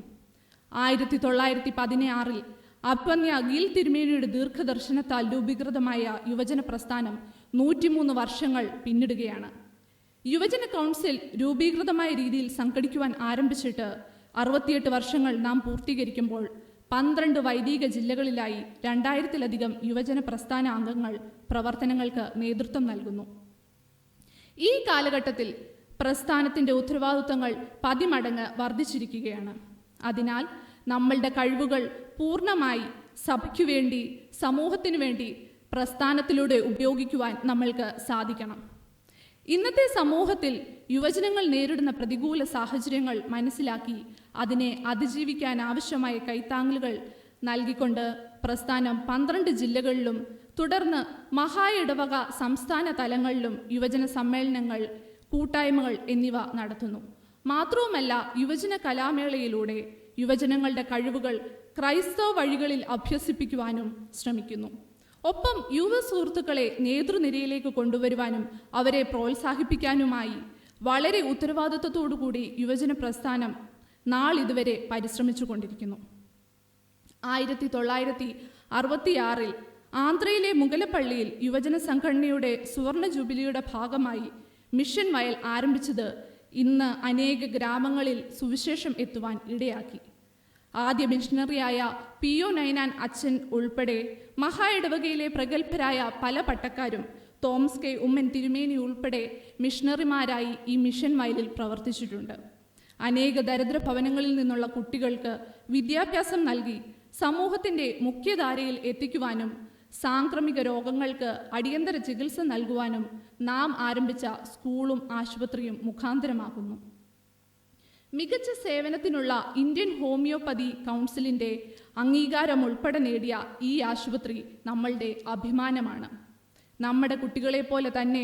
1916 അപ്പന്യ ഗീൽ തിരുമേനിയുടെ ദീർഘദർശനത്താൽ രൂപീകൃതമായ യുവജന പ്രസ്ഥാനം 103 വർഷങ്ങൾ പിന്നിടുകയാണ്. യുവജന കൗൺസിൽ രൂപീകൃതമായ രീതിയിൽ സംഘടിക്കുവാൻ ആരംഭിച്ചിട്ട് 68 വർഷങ്ങൾ നാം പൂർത്തീകരിക്കുമ്പോൾ 12 വൈദിക ജില്ലകളിലായി 2000-ലധികം യുവജന പ്രസ്ഥാന അംഗങ്ങൾ പ്രവർത്തനങ്ങൾക്ക് നേതൃത്വം നൽകുന്നു. ഈ കാലഘട്ടത്തിൽ പ്രസ്ഥാനത്തിൻ്റെ ഉത്തരവാദിത്വങ്ങൾ 10 മടങ്ങ് വർദ്ധിച്ചിരിക്കുകയാണ്. അതിനാൽ നമ്മളുടെ കഴിവുകൾ പൂർണ്ണമായി സഭയ്ക്കു വേണ്ടി, സമൂഹത്തിനു വേണ്ടി പ്രസ്ഥാനത്തിലൂടെ ഉപയോഗിക്കുവാൻ നമ്മൾക്ക് സാധിക്കണം. ഇന്നത്തെ സമൂഹത്തിൽ യുവജനങ്ങൾ നേരിടുന്ന പ്രതികൂല സാഹചര്യങ്ങൾ മനസ്സിലാക്കി അതിനെ അതിജീവിക്കാൻ ആവശ്യമായ കൈത്താങ്ങലുകൾ നൽകിക്കൊണ്ട് പ്രസ്ഥാനം 12 ജില്ലകളിലും തുടർന്ന് മഹാ ഇടവക സംസ്ഥാന തലങ്ങളിലും യുവജന സമ്മേളനങ്ങൾ, കൂട്ടായ്മകൾ എന്നിവ നടത്തുന്നു. മാത്രവുമല്ല, യുവജന കലാമേളയിലൂടെ യുവജനങ്ങളുടെ കഴിവുകൾ ക്രൈസ്തവ വഴികളിൽ അഭ്യസിപ്പിക്കുവാനും ശ്രമിക്കുന്നു. ഒപ്പം യുവ സുഹൃത്തുക്കളെ നേതൃനിരയിലേക്ക് കൊണ്ടുവരുവാനും അവരെ പ്രോത്സാഹിപ്പിക്കാനുമായി വളരെ ഉത്തരവാദിത്വത്തോടുകൂടി യുവജന പ്രസ്ഥാനം നാളിതുവരെ പരിശ്രമിച്ചു കൊണ്ടിരിക്കുന്നു. 1966 ആന്ധ്രയിലെ മുഗലപ്പള്ളിയിൽ യുവജന സംഘടനയുടെ സുവർണ ജൂബിലിയുടെ ഭാഗമായി മിഷൻ വയൽ ആരംഭിച്ചത് ഇന്ന് അനേക ഗ്രാമങ്ങളിൽ സുവിശേഷം എത്തുവാൻ ഇടയാക്കി. ആദ്യ മിഷണറിയായ PO നൈനാൻ അച്ഛൻ ഉൾപ്പെടെ മഹാ ഇടവകയിലെ പ്രഗത്ഭരായ പല പട്ടക്കാരും തോമസ് കെ ഉമ്മൻ തിരുമേനി ഉൾപ്പെടെ മിഷണറിമാരായി ഈ മിഷൻ വയലിൽ പ്രവർത്തിച്ചിട്ടുണ്ട്. അനേക ദരിദ്ര ഭവനങ്ങളിൽ നിന്നുള്ള കുട്ടികൾക്ക് വിദ്യാഭ്യാസം നൽകി സമൂഹത്തിൻ്റെ മുഖ്യധാരയിൽ എത്തിക്കുവാനും സാംക്രമിക രോഗങ്ങൾക്ക് അടിയന്തര ചികിത്സ നൽകുവാനും നാം ആരംഭിച്ച സ്കൂളും ആശുപത്രിയും മുഖാന്തരമാകുന്നു. മികച്ച സേവനത്തിനുള്ള ഇന്ത്യൻ ഹോമിയോപ്പതി കൗൺസിലിൻ്റെ അംഗീകാരം ഉൾപ്പെടെ നേടിയ ഈ ആശുപത്രി നമ്മളുടെ അഭിമാനമാണ്. നമ്മുടെ കുട്ടികളെപ്പോലെ തന്നെ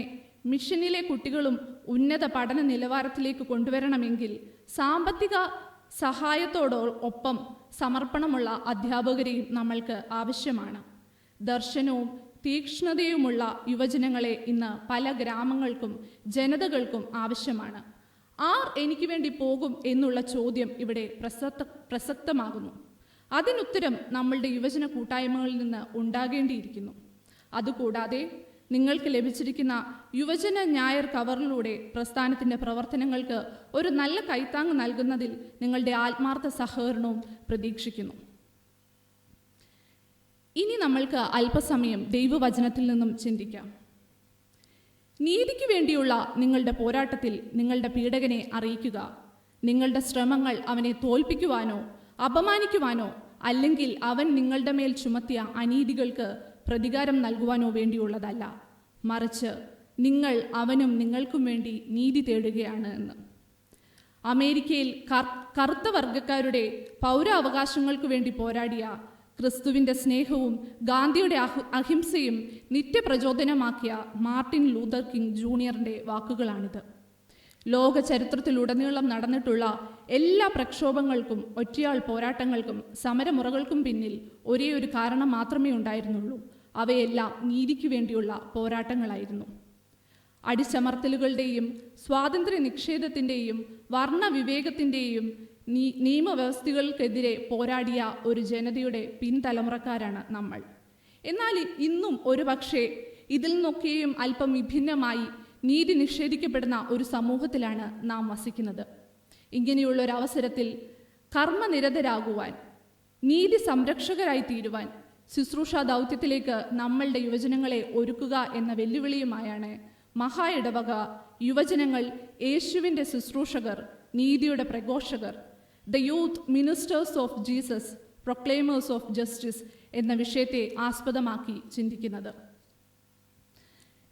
മിഷനിലെ കുട്ടികളും ഉന്നത പഠന നിലവാരത്തിലേക്ക് കൊണ്ടുവരണമെങ്കിൽ സാമ്പത്തിക സഹായത്തോടൊപ്പം സമർപ്പണമുള്ള അധ്യാപകരെയും നമ്മൾക്ക് ആവശ്യമാണ്. ദർശനവും തീക്ഷ്ണതയുമുള്ള യുവജനങ്ങളെ ഇന്ന് പല ഗ്രാമങ്ങൾക്കും ജനതകൾക്കും ആവശ്യമാണ്. ആർ എനിക്ക് വേണ്ടി പോകും എന്നുള്ള ചോദ്യം ഇവിടെ പ്രസക്തമാകുന്നു. അതിനുത്തരം നമ്മളുടെ യുവജന കൂട്ടായ്മകളിൽ നിന്ന് ഉണ്ടാകേണ്ടിയിരിക്കുന്നു. അതുകൂടാതെ നിങ്ങൾക്ക് ലഭിച്ചിരിക്കുന്ന യുവജന ഞായർ കവറിലൂടെ പ്രസ്ഥാനത്തിൻ്റെ പ്രവർത്തനങ്ങൾക്ക് ഒരു നല്ല കൈത്താങ് നൽകുന്നതിൽ നിങ്ങളുടെ ആത്മാർത്ഥ സഹകരണവും പ്രതീക്ഷിക്കുന്നു. ഇനി നമ്മൾക്ക് അല്പസമയം ദൈവവചനത്തിൽ നിന്നും ചിന്തിക്കാം. നീതിക്ക് വേണ്ടിയുള്ള നിങ്ങളുടെ പോരാട്ടത്തിൽ നിങ്ങളുടെ പീഡകനെ അറിയിക്കുക. നിങ്ങളുടെ ശ്രമങ്ങൾ അവനെ തോൽപ്പിക്കുവാനോ അപമാനിക്കുവാനോ അല്ലെങ്കിൽ അവൻ നിങ്ങളുടെ മേൽ ചുമത്തിയ അനീതികൾക്ക് പ്രതികാരം നൽകുവാനോ വേണ്ടിയുള്ളതല്ല, മറിച്ച് നിങ്ങൾ അവനും നിങ്ങൾക്കും വേണ്ടി നീതി തേടുകയാണ് എന്ന്. അമേരിക്കയിൽ കറുത്ത വർഗക്കാരുടെ പൗരാവകാശങ്ങൾക്ക് വേണ്ടി പോരാടിയ ക്രിസ്തുവിൻ്റെ സ്നേഹവും ഗാന്ധിയുടെ അഹിംസയും നിത്യപ്രചോദനമാക്കിയ മാർട്ടിൻ ലൂതർ കിങ് ജൂനിയറിൻ്റെ വാക്കുകളാണിത്. ലോക ചരിത്രത്തിലുടനീളം നടന്നിട്ടുള്ള എല്ലാ പ്രക്ഷോഭങ്ങൾക്കും ഒറ്റയാൾ പോരാട്ടങ്ങൾക്കും സമരമുറകൾക്കും പിന്നിൽ ഒരേ ഒരു കാരണം മാത്രമേ ഉണ്ടായിരുന്നുള്ളൂ. അവയെല്ലാം നീതിക്ക് വേണ്ടിയുള്ള പോരാട്ടങ്ങളായിരുന്നു. അടിച്ചമർത്തലുകളുടെയും സ്വാതന്ത്ര്യ നിഷേധത്തിൻ്റെയും വർണ്ണവിവേകത്തിൻ്റെയും നിയമവ്യവസ്ഥകൾക്കെതിരെ പോരാടിയ ഒരു ജനതയുടെ പിൻതലമുറക്കാരാണ് നമ്മൾ. എന്നാൽ ഇന്നും ഒരുപക്ഷെ ഇതിൽ നിന്നൊക്കെയും അല്പം വിഭിന്നമായി നീതി നിഷേധിക്കപ്പെടുന്ന ഒരു സമൂഹത്തിലാണ് നാം വസിക്കുന്നത്. ഇങ്ങനെയുള്ളൊരവസരത്തിൽ കർമ്മനിരതരാകുവാൻ, നീതി സംരക്ഷകരായി തീരുവാൻ, ശുശ്രൂഷാ ദൗത്യത്തിലേക്ക് നമ്മളുടെ യുവജനങ്ങളെ ഒരുക്കുക എന്ന വെല്ലുവിളിയുമായാണ് മഹാ ഇടവക യുവജനങ്ങൾ യേശുവിൻ്റെ ശുശ്രൂഷകർ, നീതിയുടെ പ്രഘോഷകർ, the youth ministers of Jesus, proclaimers of justice എന്ന വിഷയത്തെ ആസ്പദമാക്കി ചിന്തിക്കുന്നത്.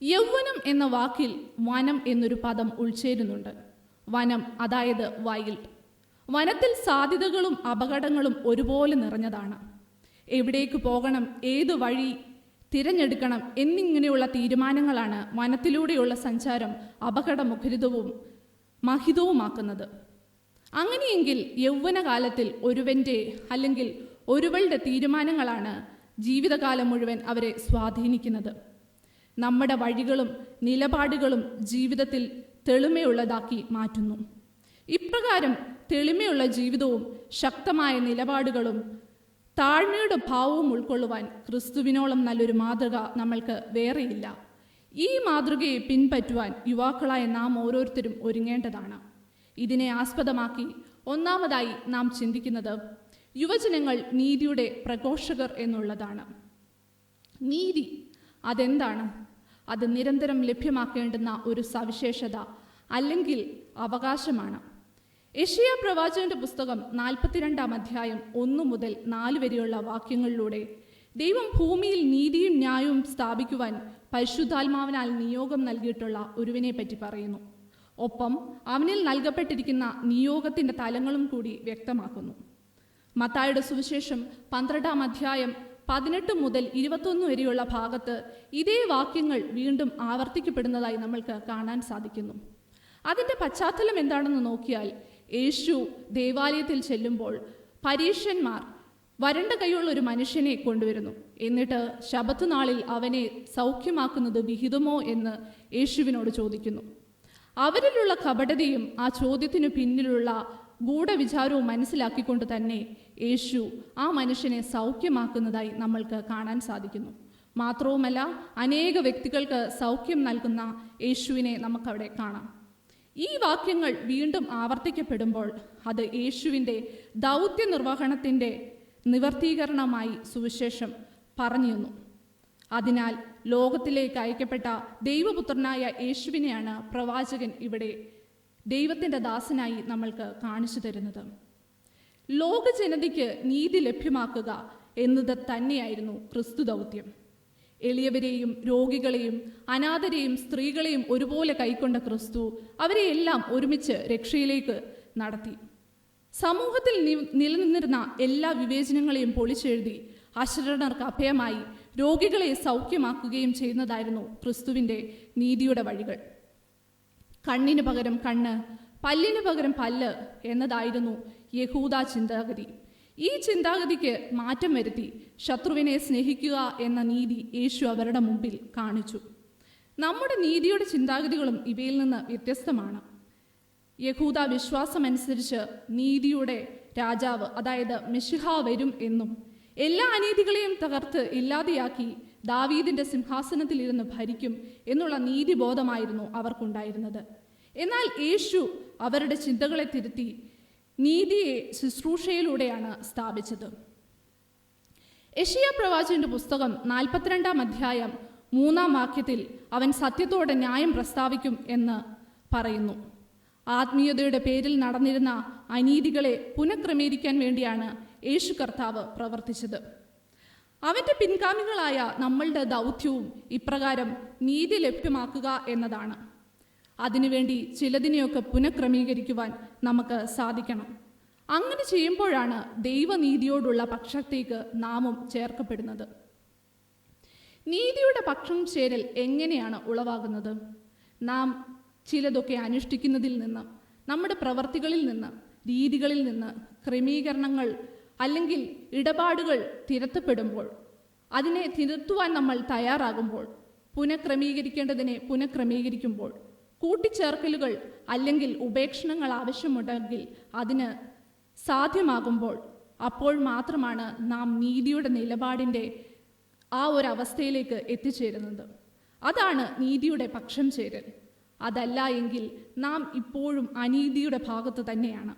യൗവനം എന്ന വാക്കിൽ വനം എന്നൊരു പദം ഉൾച്ചേരുന്നുണ്ട്. വനം, അതായത് വൈൽഡ്. വനത്തിൽ സാധ്യതകളും അപകടങ്ങളും ഒരുപോലെ നിറഞ്ഞതാണ്. എവിടേക്ക് പോകണം, ഏതു വഴി തിരഞ്ഞെടുക്കണം എന്നിങ്ങനെയുള്ള തീരുമാനങ്ങളാണ് വനത്തിലൂടെയുള്ള സഞ്ചാരം അപകടമുഖരിതവും മഹിതവുമാക്കുന്നത്. അങ്ങനെയെങ്കിൽ യൗവനകാലത്തിൽ ഒരുവൻ്റെ അല്ലെങ്കിൽ ഒരുവളുടെ തീരുമാനങ്ങളാണ് ജീവിതകാലം മുഴുവൻ അവരെ സ്വാധീനിക്കുന്നത്. നമ്മുടെ വഴികളും നിലപാടുകളും ജീവിതത്തിൽ തെളിമയുള്ളതാക്കി മാറ്റുന്നു. ഇപ്രകാരം തെളിമയുള്ള ജീവിതവും ശക്തമായ നിലപാടുകളും താഴ്മയുടെ ഭാവവും ഉൾക്കൊള്ളുവാൻ ക്രിസ്തുവിനോളം നല്ലൊരു മാതൃക നമ്മൾക്ക് വേറെയില്ല. ഈ മാതൃകയെ പിൻപറ്റുവാൻ യുവാക്കളായ നാം ഓരോരുത്തരും ഒരുങ്ങേണ്ടതാണ്. ഇതിനെ ആസ്പദമാക്കി ഒന്നാമതായി നാം ചിന്തിക്കുന്നത് യുവജനങ്ങൾ നീതിയുടെ പ്രഘോഷകർ എന്നുള്ളതാണ്. നീതി അതെന്താണ്? അത് നിരന്തരം ലഭ്യമാക്കേണ്ടുന്ന ഒരു സവിശേഷത അല്ലെങ്കിൽ അവകാശമാണ്. യെശയ്യാ പ്രവാചകന്റെ പുസ്തകം 42-ാം അധ്യായം 1 മുതൽ 4 വരെയുള്ള വാക്യങ്ങളിലൂടെ ദൈവം ഭൂമിയിൽ നീതിയും ന്യായവും സ്ഥാപിക്കുവാൻ പരിശുദ്ധാത്മാവിനാൽ നിയോഗം നൽകിയിട്ടുള്ള ഒരുവനെ പറ്റി പറയുന്നു. ഒപ്പം അവനിൽ നൽകപ്പെട്ടിരിക്കുന്ന നിയോഗത്തിൻ്റെ തലങ്ങളും കൂടി വ്യക്തമാക്കുന്നു. മത്തായിയുടെ സുവിശേഷം 12-ാം അധ്യായം 18 മുതൽ 21 വരെയുള്ള ഭാഗത്ത് ഇതേ വാക്യങ്ങൾ വീണ്ടും ആവർത്തിക്കപ്പെടുന്നതായി നമ്മൾക്ക് കാണാൻ സാധിക്കുന്നു. അതിൻ്റെ പശ്ചാത്തലം എന്താണെന്ന് നോക്കിയാൽ, യേശു ദേവാലയത്തിൽ ചെല്ലുമ്പോൾ പരീശന്മാർ വരണ്ട കൈയുള്ള ഒരു മനുഷ്യനെ കൊണ്ടുവരുന്നു. എന്നിട്ട് ശബത്ത് നാളിൽ അവനെ സൗഖ്യമാക്കുന്നത് വിഹിതമോ എന്ന് യേശുവിനോട് ചോദിക്കുന്നു. അവരിലുള്ള കപടതയും ആ ചോദ്യത്തിനു പിന്നിലുള്ള ഗൂഢവിചാരവും മനസ്സിലാക്കിക്കൊണ്ട് തന്നെ യേശു ആ മനുഷ്യനെ സൗഖ്യമാക്കുന്നതായി നമ്മൾക്ക് കാണാൻ സാധിക്കുന്നു. മാത്രവുമല്ല, അനേക വ്യക്തികൾക്ക് സൗഖ്യം നൽകുന്ന യേശുവിനെ നമുക്കവിടെ കാണാം. ഈ വാക്യങ്ങൾ വീണ്ടും ആവർത്തിക്കപ്പെടുമ്പോൾ അത് യേശുവിൻ്റെ ദൗത്യ നിർവഹണത്തിൻ്റെ നിവർത്തീകരണമായി സുവിശേഷം പറഞ്ഞിരുന്നു. അതിനാൽ ലോകത്തിലേക്ക് അയക്കപ്പെട്ട ദൈവപുത്രനായ യേശുവിനെയാണ് പ്രവാചകൻ ഇവിടെ ദൈവത്തിൻ്റെ ദാസനായി നമ്മൾക്ക് കാണിച്ചു തരുന്നത്. ലോക ജനതയ്ക്ക് നീതി ലഭ്യമാക്കുക എന്നത് തന്നെയായിരുന്നു ക്രിസ്തു ദൗത്യം. എളിയവരെയും രോഗികളെയും അനാഥരെയും സ്ത്രീകളെയും ഒരുപോലെ കൈക്കൊണ്ട ക്രിസ്തു അവരെയെല്ലാം ഒരുമിച്ച് രക്ഷയിലേക്ക് നടത്തി. സമൂഹത്തിൽ നിലനിന്നിരുന്ന എല്ലാ വിവേചനങ്ങളെയും പൊളിച്ചെഴുതി അശരണർക്ക് അഭയമായി രോഗികളെ സൗഖ്യമാക്കുകയും ചെയ്യുന്നതായിരുന്നു ക്രിസ്തുവിൻ്റെ നീതിയുടെ വഴികൾ. കണ്ണിന് പകരം കണ്ണ്, പല്ലിന് പകരം പല്ല് എന്നതായിരുന്നു യഹൂദ ചിന്താഗതി. ഈ ചിന്താഗതിക്ക് മാറ്റം വരുത്തി ശത്രുവിനെ സ്നേഹിക്കുക എന്ന നീതി യേശു അവരുടെ മുമ്പിൽ കാണിച്ചു. നമ്മുടെ നീതിയുടെ ചിന്താഗതികളും ഇവയിൽ നിന്ന് വ്യത്യസ്തമാണ്. യഹൂദ വിശ്വാസമനുസരിച്ച് നീതിയുടെ രാജാവ്, അതായത് മെശിഹ വരും എന്നും എല്ലാ അനീതികളെയും തകർത്ത് ഇല്ലാതെയാക്കി ദാവീദിന്റെ സിംഹാസനത്തിൽ ഇരുന്ന് ഭരിക്കും എന്നുള്ള നീതിബോധമായിരുന്നു അവർക്കുണ്ടായിരുന്നത്. എന്നാൽ യേശു അവരുടെ ചിന്തകളെ തിരുത്തി നീതിയെ ശുശ്രൂഷയിലൂടെയാണ് സ്ഥാപിച്ചത്. യെശയ്യാ പ്രവാചകന്റെ പുസ്തകം 42-ാം അധ്യായം 3-ാം വാക്യത്തിൽ അവൻ സത്യത്തോടെ ന്യായം പ്രസ്താവിക്കും എന്ന് പറയുന്നു. ആത്മീയതയുടെ പേരിൽ നടന്നിരുന്ന അനീതികളെ പുനഃക്രമീകരിക്കാൻ വേണ്ടിയാണ് യേശു കർത്താവ് പ്രവർത്തിച്ചത്. അവൻ്റെ പിൻഗാമികളായ നമ്മളുടെ ദൗത്യവും ഇപ്രകാരം നീതി ലഭ്യമാക്കുക എന്നതാണ്. അതിനുവേണ്ടി ചിലതിനെയൊക്കെ പുനഃക്രമീകരിക്കുവാൻ നമുക്ക് സാധിക്കണം. അങ്ങനെ ചെയ്യുമ്പോഴാണ് ദൈവനീതിയോടുള്ള പക്ഷത്തേക്ക് നാമും ചേർക്കപ്പെടുന്നത്. നീതിയുടെ പക്ഷം ചേരൽ എങ്ങനെയാണ് ഉളവാകുന്നത്? നാം ചിലതൊക്കെ അനുഷ്ഠിക്കുന്നതിൽ നിന്ന്, നമ്മുടെ പ്രവർത്തികളിൽ നിന്ന്, രീതികളിൽ നിന്ന് ക്രമീകരണങ്ങൾ അല്ലെങ്കിൽ ഇടപാടുകൾ തിരുത്തപ്പെടുമ്പോൾ, അതിനെ തിരുത്തുവാൻ നമ്മൾ തയ്യാറാകുമ്പോൾ, പുനഃക്രമീകരിക്കേണ്ടതിനെ പുനഃക്രമീകരിക്കുമ്പോൾ, കൂട്ടിച്ചേർക്കലുകൾ അല്ലെങ്കിൽ ഉപേക്ഷണങ്ങൾ ആവശ്യമുണ്ടെങ്കിൽ അതിന് സാധ്യമാകുമ്പോൾ, അപ്പോൾ മാത്രമാണ് നാം നീതിയുടെ നിലപാടിൻ്റെ ആ ഒരു അവസ്ഥയിലേക്ക് എത്തിച്ചേരുന്നത്. അതാണ് നീതിയുടെ പക്ഷം ചേരൽ. അതല്ല എങ്കിൽ നാം ഇപ്പോഴും അനീതിയുടെ ഭാഗത്ത് തന്നെയാണ്.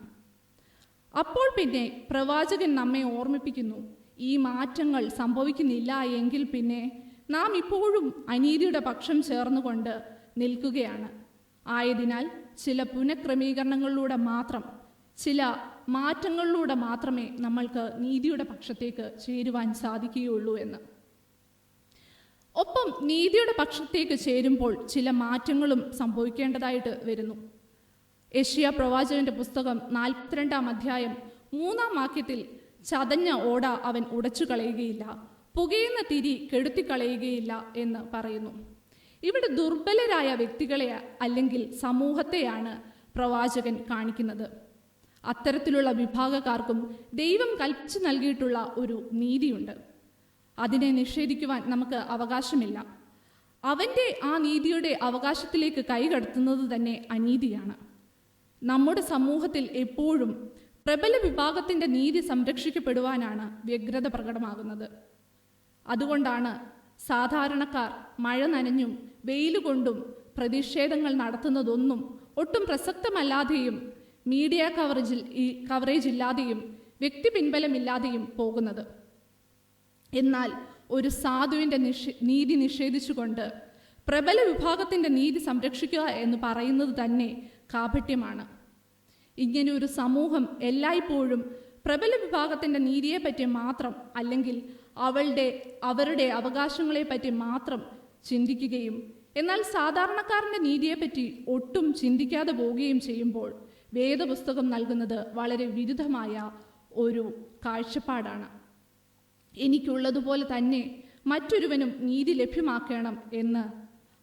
അപ്പോൾ പിന്നെ പ്രവാചകൻ നമ്മെ ഓർമ്മിപ്പിക്കുന്നു, ഈ മാറ്റങ്ങൾ സംഭവിക്കുന്നില്ല എങ്കിൽ പിന്നെ നാം ഇപ്പോഴും അനീതിയുടെ പക്ഷം ചേർന്നുകൊണ്ട് നിൽക്കുകയാണ്. ആയതിനാൽ ചില പുനഃക്രമീകരണങ്ങളിലൂടെ മാത്രം, ചില മാറ്റങ്ങളിലൂടെ മാത്രമേ നമ്മൾക്ക് നീതിയുടെ പക്ഷത്തേക്ക് ചേരുവാൻ സാധിക്കുകയുള്ളൂ എന്ന്. ഒപ്പം നീതിയുടെ പക്ഷത്തേക്ക് ചേരുമ്പോൾ ചില മാറ്റങ്ങളും സംഭവിക്കേണ്ടതായിട്ട് വരുന്നു. യെശയ്യാ പ്രവാചകന്റെ പുസ്തകം 42 അധ്യായം 3 വാക്യത്തിൽ ചതഞ്ഞ ഓട അവൻ ഉടച്ചു കളയുകയില്ല, പുകയുന്ന തിരി കെടുത്തിക്കളയുകയില്ല എന്ന് പറയുന്നു. ഇവിടെ ദുർബലരായ വ്യക്തികളെ അല്ലെങ്കിൽ സമൂഹത്തെയാണ് പ്രവാചകൻ കാണിക്കുന്നത്. അത്തരത്തിലുള്ള വിഭാഗക്കാർക്കും ദൈവം കൽപ്പിച്ചു നൽകിയിട്ടുള്ള ഒരു നീതിയുണ്ട്. അതിനെ നിഷേധിക്കുവാൻ നമുക്ക് അവകാശമില്ല. അവൻ്റെ ആ നീതിയുടെ അവകാശത്തിലേക്ക് കൈകടത്തുന്നത് തന്നെ അനീതിയാണ്. നമ്മുടെ സമൂഹത്തിൽ എപ്പോഴും പ്രബല വിഭാഗത്തിൻ്റെ നീതി സംരക്ഷിക്കപ്പെടുവാനാണ് വ്യഗ്രത പ്രകടമാകുന്നത്. അതുകൊണ്ടാണ് സാധാരണക്കാർ മഴ നനഞ്ഞും വെയിലുകൊണ്ടും പ്രതിഷേധങ്ങൾ നടത്തുന്നതൊന്നും ഒട്ടും പ്രസക്തമല്ലാതെയും മീഡിയ കവറേജ് ഇല്ലാതെയും വ്യക്തി പിൻബലമില്ലാതെയും പോകുന്നത്. എന്നാൽ ഒരു സാധുവിൻ്റെ നീതി നിഷേധിച്ചുകൊണ്ട് പ്രബല വിഭാഗത്തിൻ്റെ നീതി സംരക്ഷിക്കുക എന്ന് പറയുന്നത് തന്നെ കാപട്യമാണ്. ഇങ്ങനെ ഒരു സമൂഹം എല്ലായ്പ്പോഴും പ്രബല വിഭാഗത്തിൻ്റെ നീതിയെപ്പറ്റി മാത്രം അല്ലെങ്കിൽ അവരുടെ അവകാശങ്ങളെപ്പറ്റി മാത്രം ചിന്തിക്കുകയും എന്നാൽ സാധാരണക്കാരൻ്റെ നീതിയെപ്പറ്റി ഒട്ടും ചിന്തിക്കാതെ പോവുകയും ചെയ്യുമ്പോൾ വേദപുസ്തകം നൽകുന്നത് വളരെ വിരുദ്ധമായ ഒരു കാഴ്ചപ്പാടാണ്. എനിക്കുള്ളതുപോലെ തന്നെ മറ്റൊരുവനും നീതി ലഭ്യമാക്കണം എന്ന്,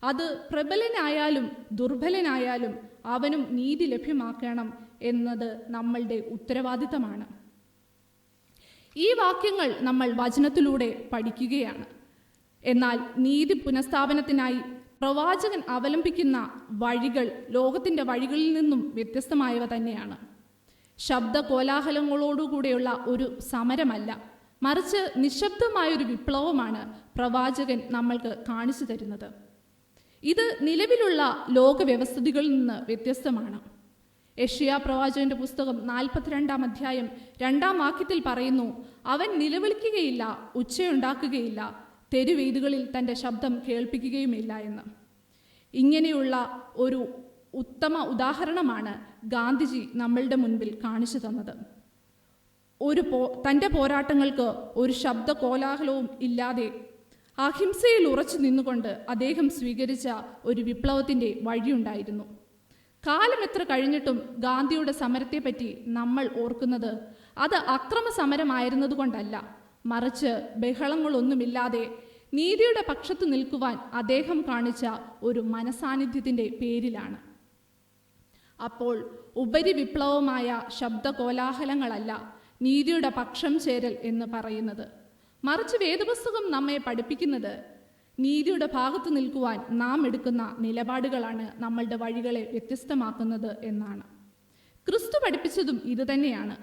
അത് പ്രബലനായാലും ദുർബലനായാലും അവനും നീതി ലഭ്യമാക്കണം എന്നത് നമ്മളുടെ ഉത്തരവാദിത്തമാണ്. ഈ വാക്യങ്ങൾ നമ്മൾ വചനത്തിലൂടെ പഠിക്കുകയാണ്. എന്നാൽ നീതി പുനഃസ്ഥാപനത്തിനായി പ്രവാചകൻ അവലംബിക്കുന്ന വഴികൾ ലോകത്തിൻ്റെ വഴികളിൽ നിന്നും വ്യത്യസ്തമായവ തന്നെയാണ്. ശബ്ദ കോലാഹലങ്ങളോടുകൂടെയുള്ള ഒരു സമരമല്ല, മറിച്ച് നിശബ്ദമായൊരു വിപ്ലവമാണ് പ്രവാചകൻ നമ്മൾക്ക് കാണിച്ചു തരുന്നത്. ഇത് നിലവിലുള്ള ലോകവ്യവസ്ഥിതികളിൽ നിന്ന് വ്യത്യസ്തമാണ്. യെശയ്യാ പ്രവാചകന്റെ പുസ്തകം 42 അധ്യായം 2 വാക്യത്തിൽ പറയുന്നു, അവൻ നിലവിളിക്കുകയില്ല, ഉച്ചയുണ്ടാക്കുകയില്ല, തെരുവീഥികളിൽ തൻ്റെ ശബ്ദം കേൾപ്പിക്കുകയുമില്ല എന്ന്. ഇങ്ങനെയുള്ള ഒരു ഉത്തമ ഉദാഹരണമാണ് ഗാന്ധിജി നമ്മളുടെ മുൻപിൽ കാണിച്ചു തന്നത്. തൻ്റെ പോരാട്ടങ്ങൾക്ക് ഒരു ശബ്ദ കോലാഹലവും ഇല്ലാതെ അഹിംസയിൽ ഉറച്ചു നിന്നുകൊണ്ട് അദ്ദേഹം സ്വീകരിച്ച ഒരു വിപ്ലവത്തിൻ്റെ വഴിയുണ്ടായിരുന്നു. കാലം എത്ര കഴിഞ്ഞിട്ടും ഗാന്ധിയുടെ സമരത്തെപ്പറ്റി നമ്മൾ ഓർക്കുന്നത് അത് അക്രമ സമരമായിരുന്നത് കൊണ്ടല്ല, മറിച്ച് ബഹളങ്ങളൊന്നുമില്ലാതെ നീതിയുടെ പക്ഷത്ത് നിൽക്കുവാൻ അദ്ദേഹം കാണിച്ച ഒരു മനസാന്നിധ്യത്തിൻ്റെ പേരിലാണ്. അപ്പോൾ ഉപരിവിപ്ലവമായ ശബ്ദ കോലാഹലങ്ങളല്ല നീതിയുടെ പക്ഷം ചേരൽ എന്ന് പറയുന്നത്, മറിച്ച് വേദപുസ്തകം നമ്മെ പഠിപ്പിക്കുന്നത് നീതിയുടെ ഭാഗത്ത് നിൽക്കുവാൻ നാം എടുക്കുന്ന നിലപാടുകളാണ് നമ്മളുടെ വഴികളെ വ്യത്യസ്തമാക്കുന്നത് എന്നാണ്. ക്രിസ്തു പഠിപ്പിച്ചതും ഇതുതന്നെയാണ്.